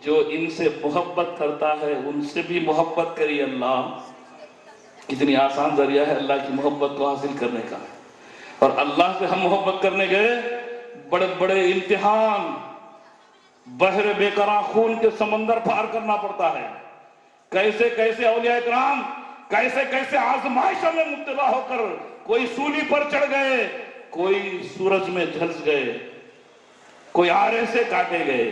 جو ان سے محبت کرتا ہے ان سے بھی محبت کری اللہ. کتنی آسان ذریعہ ہے اللہ کی محبت کو حاصل کرنے کا. اور اللہ سے ہم محبت کرنے گئے، بڑے بڑے امتحان، بحر بے قرار خون کے سمندر پار کرنا پڑتا ہے. کیسے کیسے اولیاء اکرام کیسے کیسے آزمائشوں میں مبتلا ہو کر کوئی سولی پر چڑھ گئے، کوئی سورج میں جھلس گئے، کوئی آرے سے کاٹے گئے.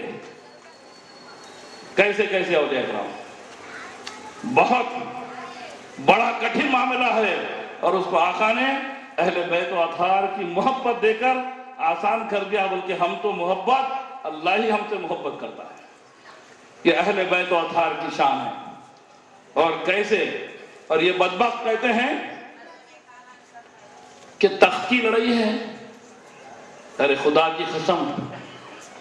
کیسے کیسے اولیاء اکرام، بہت بڑا کٹھن معاملہ ہے. اور اس کو آقا نے اہل بیت و اطہار کی محبت دے کر آسان کر دیا، بلکہ ہم تو محبت اللہ ہی ہم سے محبت کرتا ہے. یہ اہل بیت و اطہار کی شان ہے. اور کیسے، اور یہ بدبخت کہتے ہیں کہ تخت کی لڑائی ہے. ارے خدا کی قسم،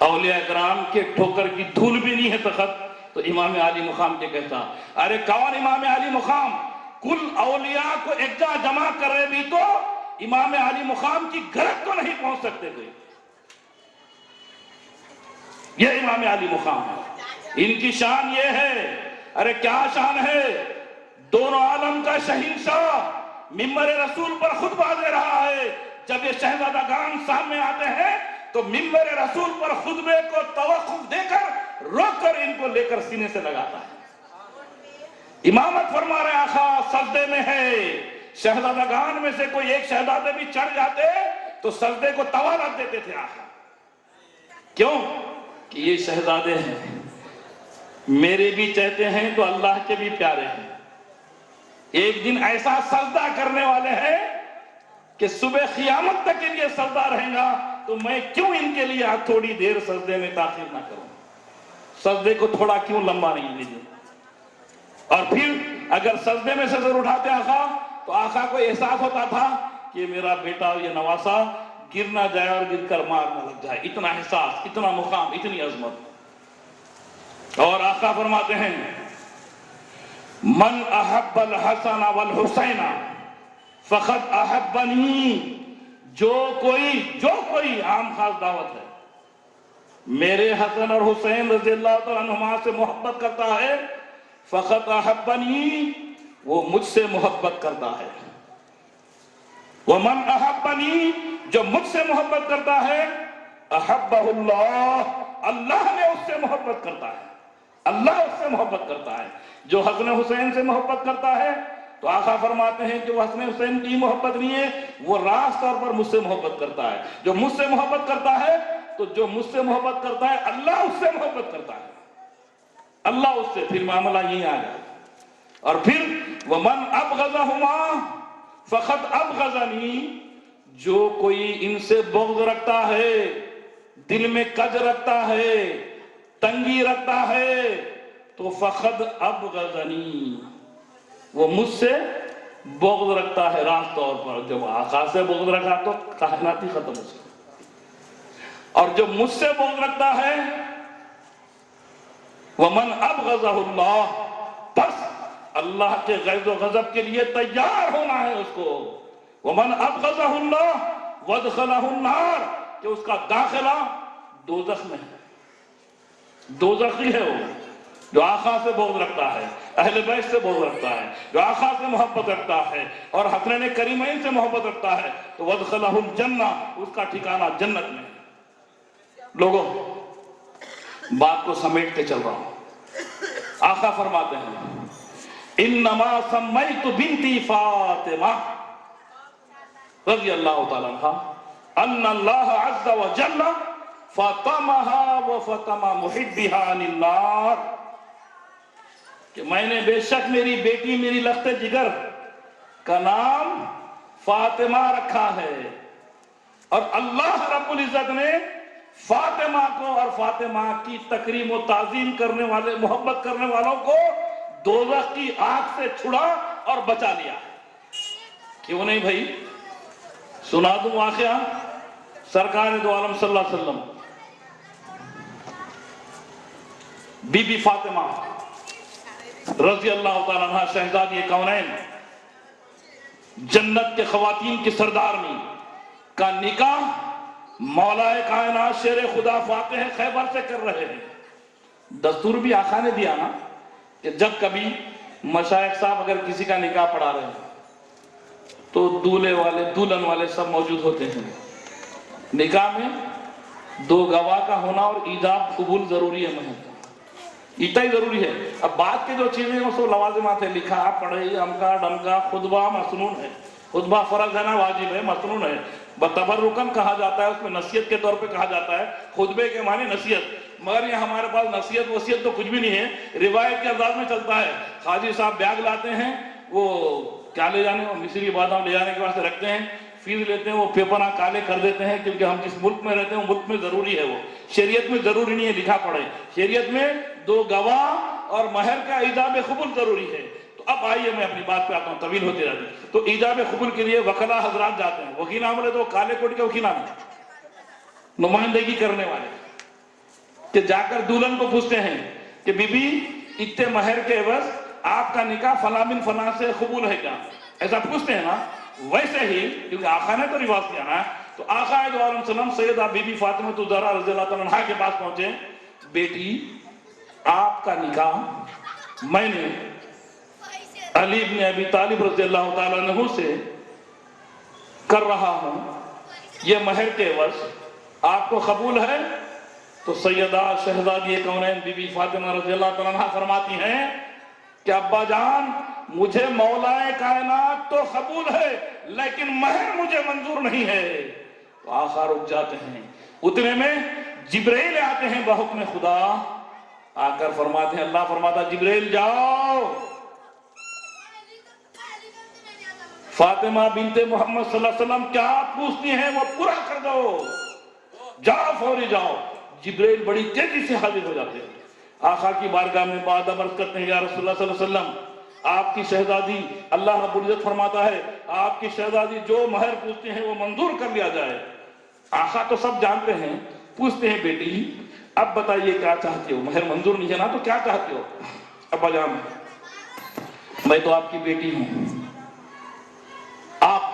اولیاء کرام کے ٹھوکر کی دھول بھی نہیں ہے تخت تو امام علی مقام کے کہتا. ارے کون امام علی مقام؟ کل اولیاء کو ایک جگہ جمع کرے بھی تو امام علی مقام کی گرد کو نہیں پہنچ سکتے کوئی. یہ امام علی مقام ہے، ان کی شان یہ ہے. ارے کیا شان ہے، دونوں عالم کا شہنشاہ ممبر رسول پر خطبہ دے رہا ہے. جب یہ شہزادگان سامنے آتے ہیں تو ممبر رسول پر خطبے کو توقف دے کر روک کر ان کو لے کر سینے سے لگاتا ہے. امامت فرما رہے آقا سجدے میں ہے. شہزادگان میں سے کوئی ایک شہزادے بھی چڑھ جاتے تو سجدے کو طوالت دیتے تھے آقا. کیوں کہ یہ شہزادے ہیں، میرے بھی چہتے ہیں تو اللہ کے بھی پیارے ہیں. ایک دن ایسا سجدہ کرنے والے ہیں کہ صبح قیامت تک کے لیے سجدہ رہیں گا، تو میں کیوں ان کے لیے تھوڑی دیر سجدے میں تاخیر نہ کروں، سجدے کو تھوڑا کیوں لمبا نہیں لیجیے. اور پھر اگر سجدے میں سے سر اٹھاتے آقا تو آقا کو احساس ہوتا تھا کہ میرا بیٹا یہ نواسا گر نہ جائے اور گر کر مار نہ لگ جائے. اتنا احساس، اتنا مقام، اتنی عظمت. اور آقا فرماتے ہیں من احب الحسن والحسین فقد احبنی. جو کوئی عام خاص دعوت ہے، میرے حسن اور حسین رضی اللہ تعالیٰ عنہما سے محبت کرتا ہے، فقد احبنی وہ مجھ سے محبت کرتا ہے. ومن احبنی جو مجھ سے محبت کرتا ہے، احبہ اللہ اللہ نے اس سے محبت کرتا ہے. اللہ اس سے محبت کرتا ہے. جو حسن حسین سے محبت کرتا ہے تو آقا فرماتے ہیں کہ وہ حسن حسین کی محبت نہیں ہے، وہ راست طور پر مجھ سے محبت کرتا ہے. جو مجھ سے محبت کرتا ہے تو جو مجھ سے محبت کرتا ہے اللہ اس سے محبت کرتا ہے، اللہ اس سے. پھر معاملہ یہی آ گیا. اور پھر وَمَنْ أَبْغَضَهُمَا فَقَدْ أَبْغَضَنِي، جو کوئی ان سے بغض رکھتا ہے، دل میں کج رکھتا ہے، تنگی رکھتا ہے، تو فَقَدْ أَبْغَضَنِي، وہ مجھ سے بغض رکھتا ہے راست طور پر. جب آقا سے بغض رکھا تو کائنات ہی ختم ہو سکتی. اور جو مجھ سے بغض رکھتا ہے وَمَنْ أَبْغَضَهُ اللَّهُ، بس اللہ کے غیظ و غضب کے لیے تیار ہونا ہے اس کو. وَمَنْ أَبْغَضَهُ اللَّهُ وَادْخَلَهُ النَّارِ، کہ اس کا داخلہ دوزخ میں ہے. دوزخی ہے وہ جو آقا سے بغض رکھتا ہے، اہل بیت سے بغض رکھتا ہے، جو آقا سے محبت رکھتا ہے اور حسنین کریمین سے محبت رکھتا ہے تو وَادْخَلَهُ الْجَنَّةِ، اس کا ٹھکانہ جنت میں. لوگوں بات کو سمیٹتے چل رہا ہوں. آقا فرماتے ہیں انما سمیت بنتی فاطمہ رضی اللہ تعالیٰ عنہ ان اللہ عز وجل فاطمها وفاطمہ محبها عن النار، کہ میں نے بے شک میری بیٹی، میری لخت جگر کا نام فاطمہ رکھا ہے، اور اللہ رب العزت نے فاطمہ کو اور فاطمہ کی تکریم و تعظیم کرنے والے، محبت کرنے والوں کو دوزخ کی آگ سے چھڑا اور بچا لیا. کیوں نہیں بھائی؟ سنا دوں واقعہ. سرکار دو عالم صلی اللہ علیہ وسلم بی بی فاطمہ رضی اللہ تعالیٰ عنہ شہزادی کونین، جنت کے خواتین کی سردارنی کا نکاح مولا کائنات شیر خدا فاتح خیبر سے کر رہے ہیں. دستور بھی آقا نے دیا نا کہ جب کبھی مشائخ صاحب اگر کسی کا نکاح پڑھا رہے ہیں تو دولہے والے دلہن والے سب موجود ہوتے ہیں. نکاح میں دو گواہ کا ہونا اور ایجاب قبول ضروری ہے، محض اتنا ہی ضروری ہے. اب بات کے جو چیزیں ہیں وہ لوازمات ہے، لکھا پڑھائی امکا ڈمکا. خطبہ مسنون ہے، خطبہ فرض ہے نا واجب ہے، مسنون ہے. بتبرکن کہا جاتا ہے، اس میں نصیحت کے طور پہ کہا جاتا ہے. خطبے کے معنی نصیحت، مگر یہ ہمارے پاس نصیحت وصیت تو کچھ بھی نہیں ہے، روایت کے انداز میں چلتا ہے. حاجی صاحب بیاگ لاتے ہیں، وہ کیا لے جانے، مصری بادام لے جانے کے واسطے رکھتے ہیں، فیس لیتے ہیں، وہ پیپر کالے کر دیتے ہیں، کیونکہ ہم جس ملک میں رہتے ہیں وہ ملک میں ضروری ہے. وہ شریعت میں ضروری نہیں ہے لکھا پڑھے، شریعت میں دو گواہ اور مہر کا ایجاب قبول ضروری ہے. تو اب آئیے میں اپنی بات پہ آتا ہوں، طویل ہوتی رہتی. تو ایجاب قبول کے لیے وکلا حضرات جاتے ہیں. وکیل بولے تو کالے کوٹ کے وکیل نمائندگی کرنے والے، کہ جا کر دلہن کو پوچھتے ہیں کہ بی بی اتنے مہر کے عوض آپ کا نکاح فلاں بن فلاں سے قبول ہے کیا؟ ایسا پوچھتے ہیں نا. ویسے ہی کیونکہ آقا نے تو رواج کیا نا، تو آقا دو عالم وسلم سیدہ بی بی فاطمہ الزہرا رضی اللہ تعالیٰ عنہا کے پاس پہنچے. بیٹی آپ کا نکاح میں نے علی بن ابی طالب رضی اللہ تعالیٰ عنہ سے کر رہا ہوں، یہ مہر کے عوض آپ کو قبول ہے؟ تو سیدہ شہزادی کونین بی بی فاطمہ رضی اللہ تعالیٰ عنہ فرماتی ہیں کہ ابا جان مجھے مولا کائنات تو قبول ہے لیکن مہر مجھے منظور نہیں ہے. تو آقا رک جاتے ہیں. اتنے میں جبرائیل آتے ہیں بحکم خدا، آ کر فرماتے ہیں، اللہ فرماتا جبرائیل جاؤ فاطمہ بنت محمد صلی اللہ علیہ وسلم کیا پوچھتی ہیں وہ پورا کر دو، جاؤ فوری جاؤ. جبرائیل بڑی تیزی سے حاضر ہو جاتے ہیں. آقا کی بارگاہ میں بعد عرض کرتے ہیں یا رسول اللہ صلی اللہ علیہ وسلم آپ کی شہزادی، اللہ رب العزت فرماتا ہے آپ کی شہزادی جو مہر پوچھتے ہیں وہ منظور کر لیا جائے. آقا تو سب جانتے ہیں، پوچھتے ہیں بیٹی اب بتائیے کیا چاہتے ہو؟ مہر منظور نہیں ہے نا تو کیا چاہتے ہو؟ ابا جان میں تو آپ کی بیٹی ہوں، آپ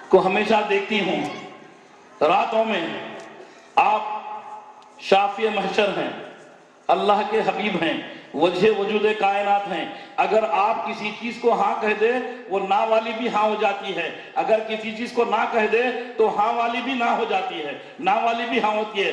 کو ہمیشہ دیکھتی ہوں، راتوں میں آپ شافی محشر ہیں، اللہ کے حبیب ہیں، وجہ وجود کائنات ہیں. اگر آپ کسی چیز کو ہاں کہہ دے وہ نا والی بھی ہاں ہو جاتی ہے، اگر کسی چیز کو نہ کہہ دے تو ہاں والی بھی نہ ہو جاتی ہے، نا والی بھی ہاں ہوتی ہے.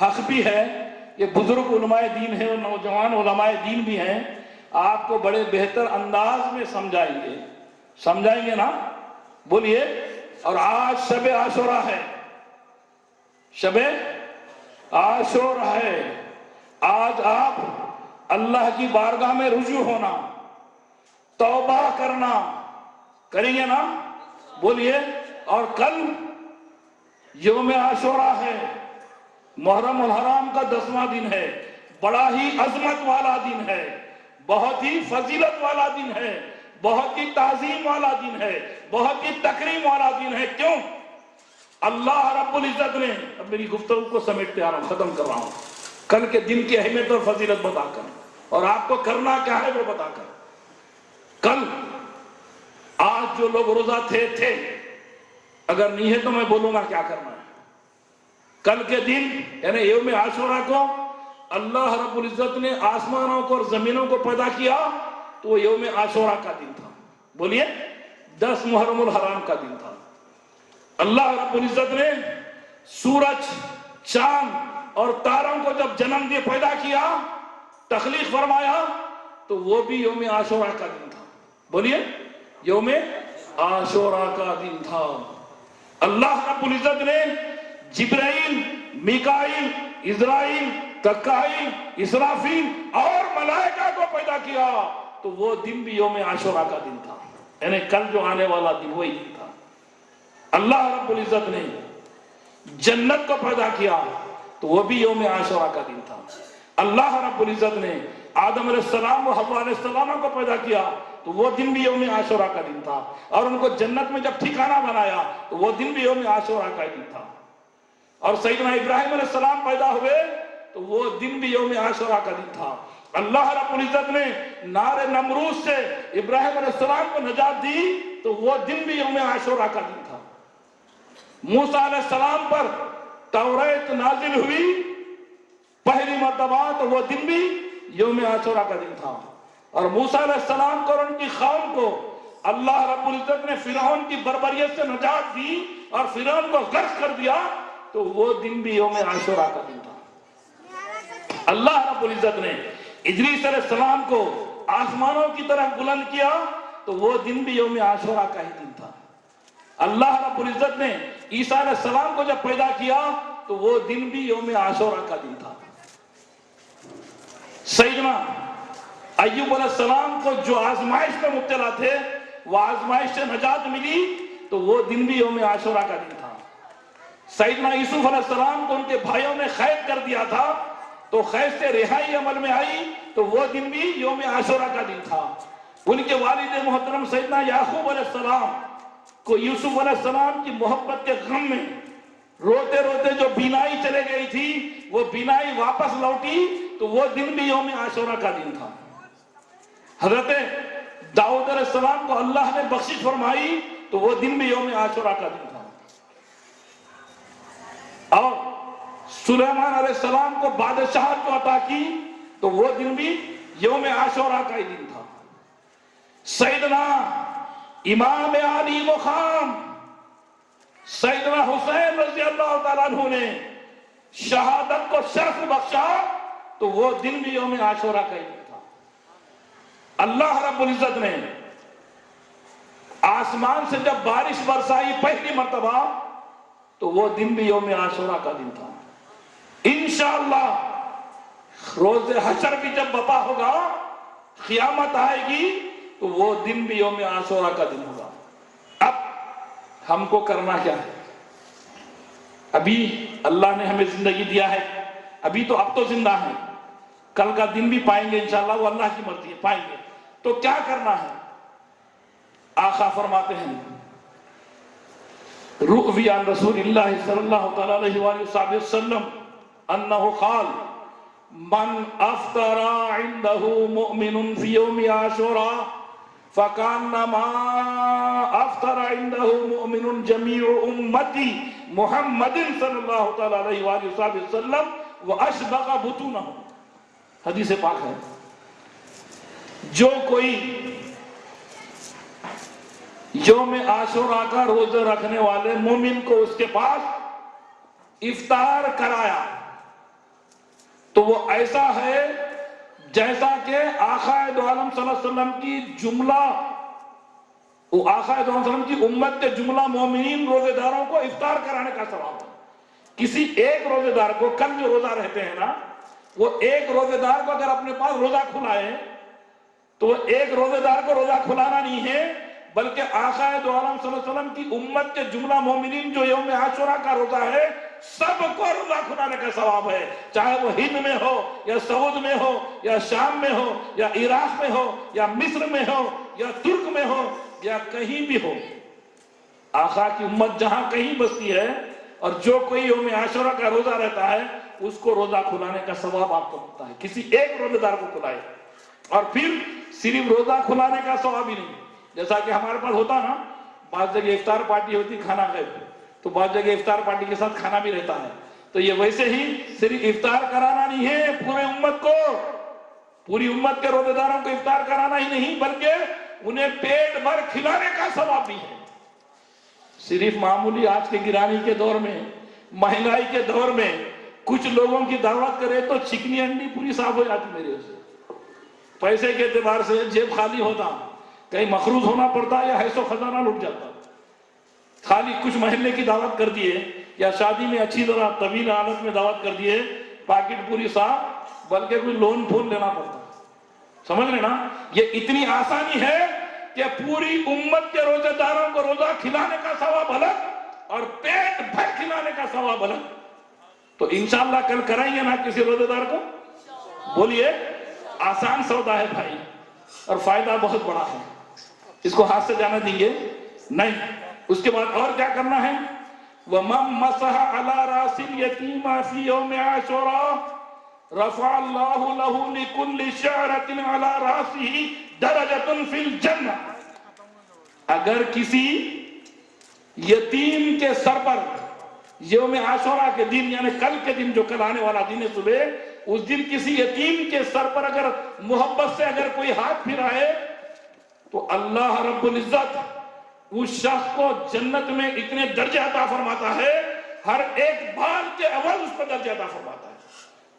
حق بھی ہے، یہ بزرگ علماء دین ہے اور نوجوان علماء دین بھی ہیں، آپ کو بڑے بہتر انداز میں سمجھائیں گے نا؟ بولیے۔ اور آج شب عاشورہ ہے، شب عاشورہ ہے، آج آپ اللہ کی بارگاہ میں رجوع ہونا، توبہ کرنا، کریں گے نا؟ بولیے۔ اور کل یوم عاشورہ ہے، محرم الحرام کا 10واں دن ہے، بڑا ہی عظمت والا دن ہے، بہت ہی فضیلت والا دن ہے، بہت ہی تعظیم والا دن ہے، بہت ہی تکریم والا دن ہے۔ کیوں؟ اللہ رب العزت نے، اب میری گفتگو کو سمیٹتے آ رہا ہوں، ختم کر رہا ہوں، کل کے دن کی اہمیت اور فضیلت بتا کر، اور آپ کو کرنا کیا ہے وہ بتا کر۔ کل آج جو لوگ روزہ تھے، اگر نہیں ہے تو میں بولوں گا کیا کرنا ہے۔ کل کے دن یعنی یوم عاشورہ کو اللہ رب العزت نے آسمانوں کو اور زمینوں کو پیدا کیا تو وہ یوم عاشورہ کا دن تھا۔ بولیے، 10 محرم الحرام کا دن تھا۔ اللہ رب العزت نے سورج، چاند اور تاروں کو جب جنم دے پیدا کیا، تخلیق فرمایا، تو وہ بھی یوم عاشورہ کا دن تھا۔ بولیے، یوم عاشورہ کا دن تھا۔ اللہ رب العزت نے جبرائیل، میکائیل، اسرائیل، تکائیل، اسرافیل اور ملائکہ کو پیدا کیا تو وہ دن بھی یوم عاشورہ کا دن تھا، یعنی کل جو آنے والا دن وہی دن تھا۔ اللہ رب العزت نے جنت کو پیدا کیا تو وہ بھی یوم عاشورہ کا دن تھا۔ اللہ رب العزت نے آدم علیہ السلام و حوا علیہ السلام کو پیدا کیا تو وہ دن بھی یوم عاشورہ کا دن تھا، اور ان کو جنت میں جب ٹھکانہ بنایا تو وہ دن بھی یوم عاشورہ کا دن تھا۔ اور سیدنا ابراہیم علیہ السلام پیدا ہوئے تو وہ دن بھی یوم عاشورہ کا دن تھا۔ اللہ رب العزت نے نار نمرود سے ابراہیم علیہ السلام کو نجات دی تو وہ دن بھی یوم عاشورہ کا دن تھا۔ موسیٰ علیہ السلام پر توریت نازل ہوئی پہلی مرتبہ تو وہ دن بھی یوم عاشورہ کا دن تھا۔ اور موسیٰ علیہ السلام کو اور ان کی قوم کو اللہ رب العزت نے فرعون کی بربریت سے نجات دی اور فرعون کو غرق کر دیا تو وہ دن بھی یوم عاشورہ کا دن تھا۔ اللہ رب العزت نے ادریس علیہ السلام کو آسمانوں کی طرف بلند کیا تو وہ دن بھی یوم عاشورہ کا ہی دن تھا۔ اللہ رب العزت نے عیسیٰ علیہ السلام کو جب پیدا کیا تو وہ دن بھی یوم عاشورہ کا دن تھا۔ سیدنا ایوب علیہ السلام کو جو آزمائش میں مبتلا تھے وہ آزمائش سے نجات ملی تو وہ دن بھی یوم عاشورہ کا دن تھا۔ سیدنا یوسف علیہ السلام کو ان کے بھائیوں نے قید کر دیا تھا تو قید سے رہائی عمل میں آئی تو وہ دن بھی یوم عاشورہ کا دن تھا۔ ان کے والد محترم سیدنا یعقوب علیہ السلام کو یوسف علیہ السلام کی محبت کے غم میں روتے روتے جو بینائی چلے گئی تھی وہ بینائی واپس لوٹی تو وہ دن بھی یوم عاشورہ کا دن تھا۔ حضرت داؤد علیہ السلام کو اللہ نے بخشش فرمائی تو وہ دن بھی یوم عاشورہ کا دن تھا۔ اور سلیمان علیہ السلام کو بادشاہت کو عطا کی تو وہ دن بھی یوم عاشورہ کا ہی دن تھا۔ سیدنا امام علی مقام سیدنا حسین رضی اللہ تعالیٰ عنہ نے شہادت کو شرف بخشا تو وہ دن بھی یوم عاشورہ کا ہی دن تھا۔ اللہ رب العزت نے آسمان سے جب بارش برسائی پہلی مرتبہ تو وہ دن بھی یوم عاشورہ کا دن تھا۔ انشاءاللہ روز حشر بھی جب بپا ہوگا، قیامت آئے گی تو وہ دن بھی یوم عاشورہ کا دن ہوگا۔ اب ہم کو کرنا کیا ہے؟ ابھی اللہ نے ہمیں زندگی دیا ہے، ابھی تو اب تو زندہ ہیں، کل کا دن بھی پائیں گے انشاءاللہ، وہ اللہ کی مرضی ہے، پائیں گے تو کیا کرنا ہے؟ آقا فرماتے ہیں روی عن رسول اللہ صلی اللہ تعالی علیہ وآلہ وسلم انہو قال من افطر عنده مؤمن في يوم عاشوراء فكانما افطر عنده مؤمن جميع امتي محمد صلی اللہ تعالی علیہ وآلہ وسلم واشبق بطونهم۔ حدیث پاک ہے، جو کوئی یوم عاشوراء کا روزہ رکھنے والے مومن کو اس کے پاس افطار کرایا، تو وہ ایسا ہے جیسا کہ آقا دو عالم صلی اللہ علیہ وسلم کی جملہ، وہ آقا دو عالم صلی اللہ علیہ وسلم کی امت کے جملہ مومنین روزے داروں کو افطار کرانے کا ثواب ہے۔ کسی ایک روزے دار کو، کل جو روزہ رہتے ہیں نا، وہ ایک روزے دار کو اگر اپنے پاس روزہ کھلائے تو وہ ایک روزے دار کو روزہ کھلانا نہیں ہے، بلکہ آقا دو عالم صلی اللہ علیہ وسلم کی امت کے جملہ مومنین جو یوم عاشورہ کا روزہ ہے، سب کو روزہ کھلانے کا ثواب ہے، چاہے وہ ہند میں ہو یا سعود میں ہو یا شام میں ہو یا عراق میں ہو یا مصر میں ہو یا ترک میں ہو یا کہیں بھی ہو۔ آقا کی امت جہاں کہیں بستی ہے اور جو کوئی یوم عاشورہ کا روزہ رہتا ہے اس کو روزہ کھلانے کا ثواب آپ کو ملتا ہے۔ کسی ایک روزے دار کو کھلائے، اور پھر صرف روزہ کھلانے کا ثواب ہی نہیں، جیسا کہ ہمارے پاس ہوتا نا، بعض جگہ افطار پارٹی ہوتی کھانا غیب، تو بعض جگہ افطار پارٹی کے ساتھ کھانا بھی رہتا ہے، تو یہ ویسے ہی صرف افطار کرانا نہیں ہے پورے امت کو، پوری امت کے روزے داروں کو افطار کرانا ہی نہیں بلکہ انہیں پیٹ بھر کھلانے کا ثواب بھی ہے۔ صرف معمولی آج کے گرانی کے دور میں، مہنگائی کے دور میں کچھ لوگوں کی دعوت کرے تو چکنی انڈی پوری صاف ہو جاتی میرے سے، پیسے کے اعتبار سے جیب خالی ہوتا، کہیں مخروض ہونا پڑتا یا حیث و خزانہ لٹ جاتا۔ خالی کچھ محلے کی دعوت کر دیے یا شادی میں اچھی طرح طویل حالت میں دعوت کر دیے، پاکٹ پوری صاف، بلکہ کوئی لون پھون لینا پڑتا۔ سمجھ رہے نا؟ یہ اتنی آسانی ہے کہ پوری امت کے روزے داروں کو روزہ کھلانے کا ثواب الگ اور پیٹ بھر کھلانے کا ثواب الگ۔ تو انشاءاللہ کل کرائیں گے نا کسی روزے دار کو؟ بولیے، آسان سودا ہے بھائی، اور فائدہ بہت بڑا ہے، اس کو ہاتھ سے جانا دیں گے نہیں۔ اس کے بعد اور کیا کرنا ہے؟ وَمَن مَسَحَ عَلَى رَاسِ الْيَتِيمَ فِي يَوْمِ عَاشُورَىٰ رَفَعَ اللَّهُ لَهُ لِكُلِّ شَعْرَةٍ عَلَى رَاسِهِ دَرَجَةٌ فِي الْجَنَّةِ۔ اگر کسی یتیم کے سر پر یوم عاشورہ کے دن، یعنی کل کے دن جو کل آنے والا دن ہے صبح، اس دن کسی یتیم کے سر پر اگر محبت سے اگر کوئی ہاتھ پھرائے تو اللہ رب العزت اس شخص کو جنت میں اتنے درجے عطا فرماتا ہے، ہر ایک بال کے عوض اس کو درجے عطا فرماتا ہے۔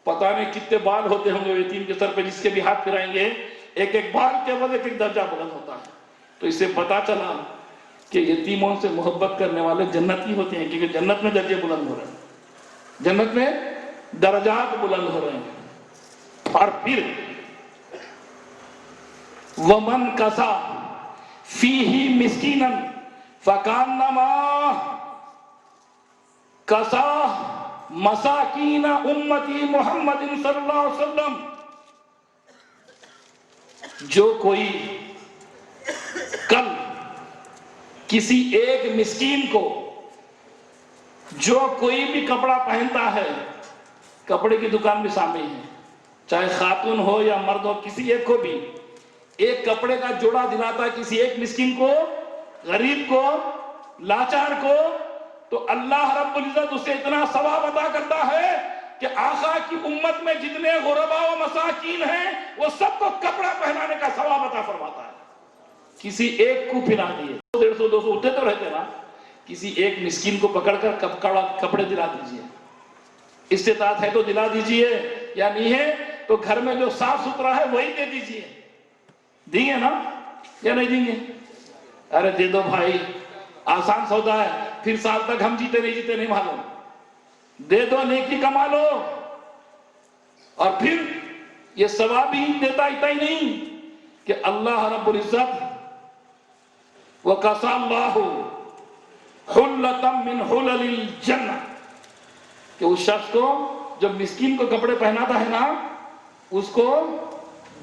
پتہ نہیں کتنے بال ہوتے ہوں گے یتیم کے سر پہ، جس کے بھی ہاتھ پھرائیں گے ایک ایک بال کے عوض ایک ایک درجہ بلند ہوتا ہے۔ تو اس سے پتہ چلا کہ یتیموں سے محبت کرنے والے جنتی ہوتے ہیں، کیونکہ جنت میں درجے بلند ہو رہے ہیں، جنت میں درجات بلند ہو رہے ہیں۔ اور پھر ومن کسا فیہ مسکینا فکانما کسا مساکین امتی محمد صلی اللہ علیہ وسلم۔ جو کوئی کل کسی ایک مسکین کو، جو کوئی بھی کپڑا پہنتا ہے، کپڑے کی دکان بھی شامل ہے، چاہے خاتون ہو یا مرد ہو، کسی ایک کو بھی ایک کپڑے کا جوڑا دلاتا ہے کسی ایک مسکین کو، غریب کو، لاچار کو، تو اللہ رب العزت اسے اتنا ثواب عطا کرتا ہے کہ آقا کی امت میں جتنے غربا و مساکین ہیں وہ سب کو کپڑا پہنانے کا ثواب عطا فرماتا ہے۔ کسی ایک کو پہنا دیے، 150 200 اٹھے تو رہتے نا، کسی ایک مسکین کو پکڑ کر کپڑے دلا دیجئے، استطاعت ہے تو دلا دیجئے، یا نہیں ہے تو گھر میں جو صاف ستھرا ہے وہی دے دیجئے۔ دیں گے نا یا نہیں دیں گے؟ ارے دے دو بھائی، آسان سودا ہے، پھر سال تک ہم جیتے نہیں معلوم، دے دو، نیکی کما لو۔ اور پھر یہ ثواب ہی دیتا ہی نہیں کہ اللہ رب العزت وَقَسَى اللَّهُ حُلَّةً مِّنْ حُلَلِ الْجَنَّةِ، کہ اس شخص کو جب مسکین کو کپڑے پہناتا ہے نا، اس کو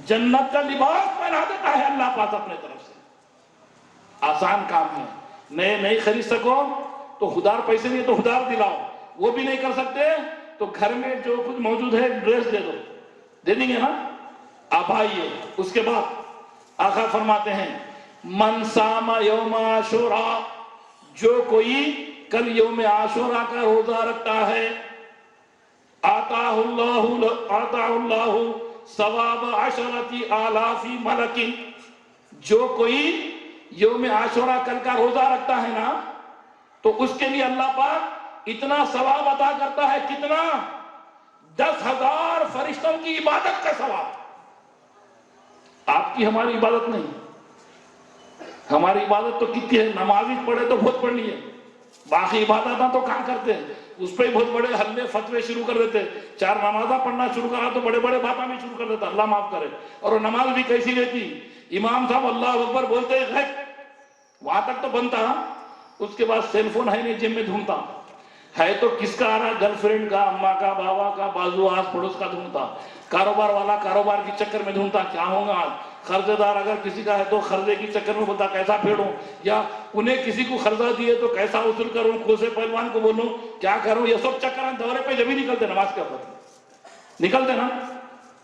جنت کا لباس پہنا دیتا ہے اللہ پاک اپنے طرف سے۔ آسان کام ہے، نئے نہیں خرید سکو تو خدار پیسے نہیں تو خدار دلاؤ، وہ بھی نہیں کر سکتے تو گھر میں جو کچھ موجود ہے ڈریس دے دو، دے دیں گے نا؟ آپ آئیے۔ اس کے بعد آقا فرماتے ہیں من صام یوم عاشوراء، جو کوئی کل یوم عاشوراء کا روزہ رکھتا ہے، آتاہ اللہ ثواب عشرتی آلاف ملک، جو کوئی یوم عاشوراء کل کا روزہ رکھتا ہے نا تو اس کے لیے اللہ پاک اتنا ثواب عطا کرتا ہے، کتنا؟ 10,000 فرشتوں کی عبادت کا ثواب. آپ کی ہماری عبادت نہیں. ہماری عبادت تو کتنی ہے, نماز ہی پڑھے تو بہت پڑھ لی ہے, باقی عبادت تو کہاں کرتے ہیں, اس پہ ہی بہت بڑے حلے فتوے شروع کر دیتے. 4 نمازاں پڑھنا شروع کرا تو بڑے بڑے باتیں بھی شروع کر دیتا, اللہ معاف کرے. اور وہ نماز بھی کیسی رہتی, امام صاحب اللہ اکبر بولتے غیب, وہاں تک تو بنتا, اس کے بعد سیل فون ہے نہیں, جیب میں ڈھونڈتا ہے تو کس کا آ رہا, گرل فرینڈ کا, اماں کا, بابا کا, بازو آس پڑوس کا ڈھونڈتا. کاروبار والا کاروبار کے چکر میں ڈھونڈتا کیا ہوگا آج. قرضے دار اگر کسی کا ہے تو قرضے کے چکر میں بولتا کیسا پھیڑوں, یا انہیں کسی کو قرضہ دیے تو کیسا وصول کروں, کھوسے پہلوان کو بولوں کیا کروں. یہ سب چکر دورے پہ جب ہی نکلتے نماز کے وقت نکلتے نا.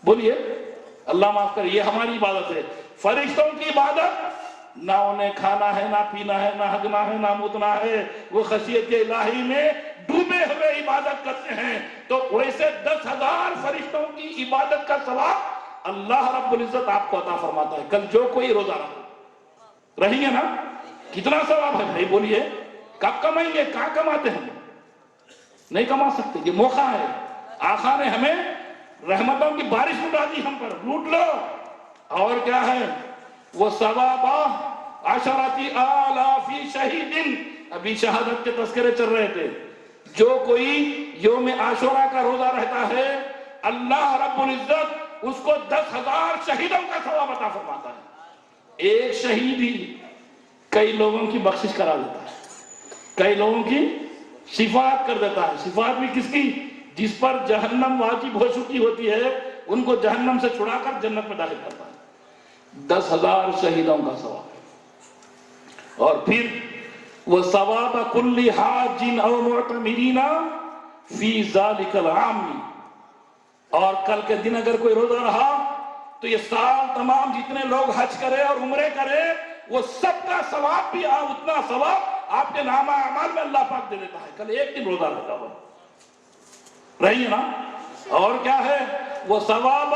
بولیے اللہ معاف کرے. یہ ہماری عبادت ہے. فرشتوں کی عبادت نہ انہیں کھانا ہے, نہ پینا ہے, نہ ہگنا ہے, نہ متنا ہے, وہ خشیت الہی میں ڈوبے ہوئے عبادت کرتے ہیں. تو ویسے 10,000 فرشتوں کی عبادت کا ثواب اللہ رب العزت آپ کو عطا فرماتا ہے. کل جو کوئی روزہ رہیں گے نا, کتنا ثواب ہے بھائی بولیے. کب کمائیں گے, کہاں کماتے ہیں, نہیں کما سکتے. یہ موقع ہے, آقا نے ہمیں رحمتوں کی بارش اٹھا دی ہم پر, لوٹ لو. اور کیا ہے, وہ ثواب 10,000 شہید. ابھی شہادت کے تذکرے چل رہے تھے. جو کوئی یوم عاشورہ کا روزہ رہتا ہے, اللہ رب العزت اس کو 10,000 شہیدوں کا ثواب عطا فرماتا ہے. ایک شہید ہی کئی لوگوں کی بخشش کرا دیتا ہے, کئی لوگوں کی شفاعت کر دیتا ہے. شفاعت بھی کس کی, جس پر جہنم واجب ہو چکی ہوتی ہے, ان کو جہنم سے چھڑا کر جنت میں داخل کرتا ہے. 10,000 شہیدوں کا ثواب. اور پھر وہ ثواب کل حاج او معتمرین فی ذالک العام. اور کل کے دن اگر کوئی روزہ رہا تو یہ سال تمام جتنے لوگ حج کرے اور عمرے کرے, وہ سب کا ثواب بھی اتنا ثواب آپ کے نامہ اعمال میں اللہ پاک دے دیتا ہے. کل ایک دن روزہ رہتا ہو رہی نا. اور کیا ہے, وہ ثواب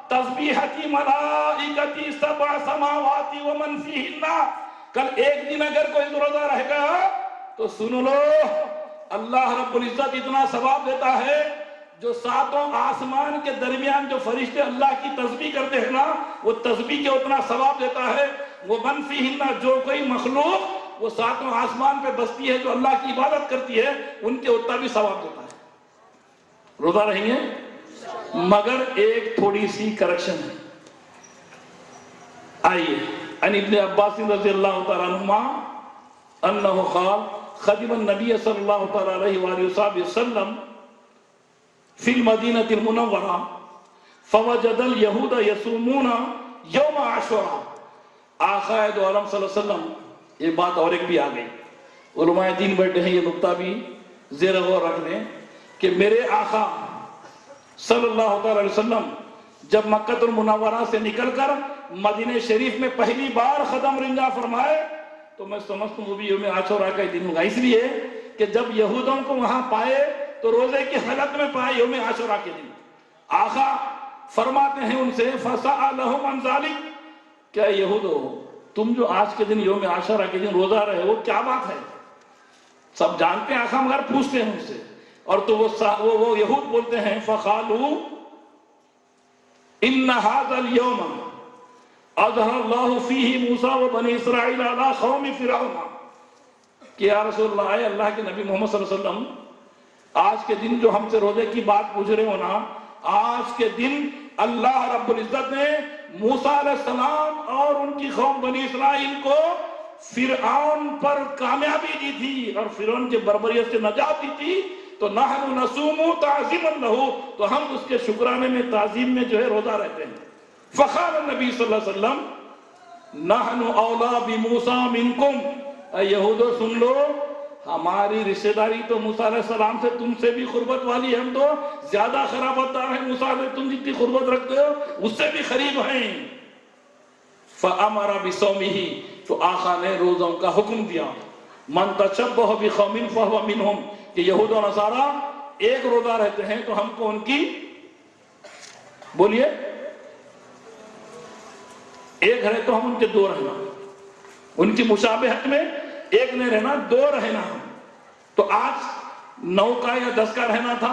تسبیحتی ملائکتی 7 سماوات ومن فیہن. کل ایک دن اگر کوئی روزہ رہے گا تو سن لو, اللہ رب العزت اتنا ثواب دیتا ہے, جو 7 آسمان کے درمیان جو فرشتے اللہ کی تسبیح کرتے ہیں نا, وہ تسبیح کے اتنا ثواب دیتا ہے. وہ من فیہن, جو کوئی مخلوق وہ 7 آسمان پہ بستی ہے, جو اللہ کی عبادت کرتی ہے, ان کے اتنا بھی ثواب دیتا ہے. روزہ رہیں گے, مگر ایک تھوڑی سی کرکشن ہے. آئیے, ان ابن عباس رضی اللہ تعالیٰ عنہما انہ قال خدم النبی صلی اللہ تعالیٰ علیہ وآلہ وسلم فی المدینہ المنورہ فوجد الیہود یصومون یوم عاشورہ. آقا دو عالم صلی اللہ علیہ وسلم, یہ بات اور ایک بھی آ گئی, علماء دین بیٹھے ہیں, یہ نقطہ بھی زیر غور رکھ لیں کہ میرے آقا صلی اللہ تعالی علیہ وسلم جب مکہ المنورہ سے نکل کر مدینہ شریف میں پہلی بار قدم رنجا فرمائے, تو میں سمجھتا ہوں وہ بھی یوم عاشورہ کا دن ہوگا. اس لیے کہ جب یہودوں کو وہاں پائے تو روزے کی حالت میں پائے یوم عاشورہ کے دن. آقا فرماتے ہیں ان سے فسألہم عن ذلک, کیا یہودو تم جو آج کے دن یوم عاشورہ کے دن روزہ رہے وہ کیا بات ہے. سب جانتے ہیں آقا, مگر پوچھتے ہیں ان سے. اور تو وہ یہود بولتے ہیں فقالوا ان هذا اليوم اظہر اللہ فیہ موسیٰ و بنی اسرائیل علی قوم فرعون. کہ یا رسول اللہ, اے اللہ کے نبی محمد صلی اللہ علیہ وسلم, آج کے دن جو ہم سے روزے کی بات پوچھ رہے ہو نا, آج کے دن اللہ رب العزت نے موسیٰ علیہ السلام اور ان کی قوم بنی اسرائیل کو فرعون پر کامیابی دی تھی اور فرعون کے بربریت سے نجات دی تھی. تو نحن نصوم تعظیما لہ, تو ہم اس کے شکرانے میں تعظیم میں جو ہے روزہ رہتے ہیں. فقال النبی صلی اللہ علیہ وسلم نحن اولا بموسیٰ منکم. اے یہودو سن لو, ہماری رشتہ داری تو موسیٰ علیہ السلام سے تم سے بھی قربت والی ہے, ہم تو زیادہ خرابتدار ہیں موسیٰ علیہ, تم جتنی قربت رکھتے ہو اس سے بھی قریب ہیں. فامر بصومہ, تو آقا نے روزوں کا حکم دیا. من تشبہ بقوم فہو منہم, کہ یہود و نصارہ ایک روزہ رہتے ہیں تو ہم کو ان کی, بولیے ایک رہے تو ہم ان کے 2 رہنا, ان کی مشابہت میں ایک نہیں رہنا, 2 رہنا. تو آج 9 کا یا 10 کا رہنا تھا,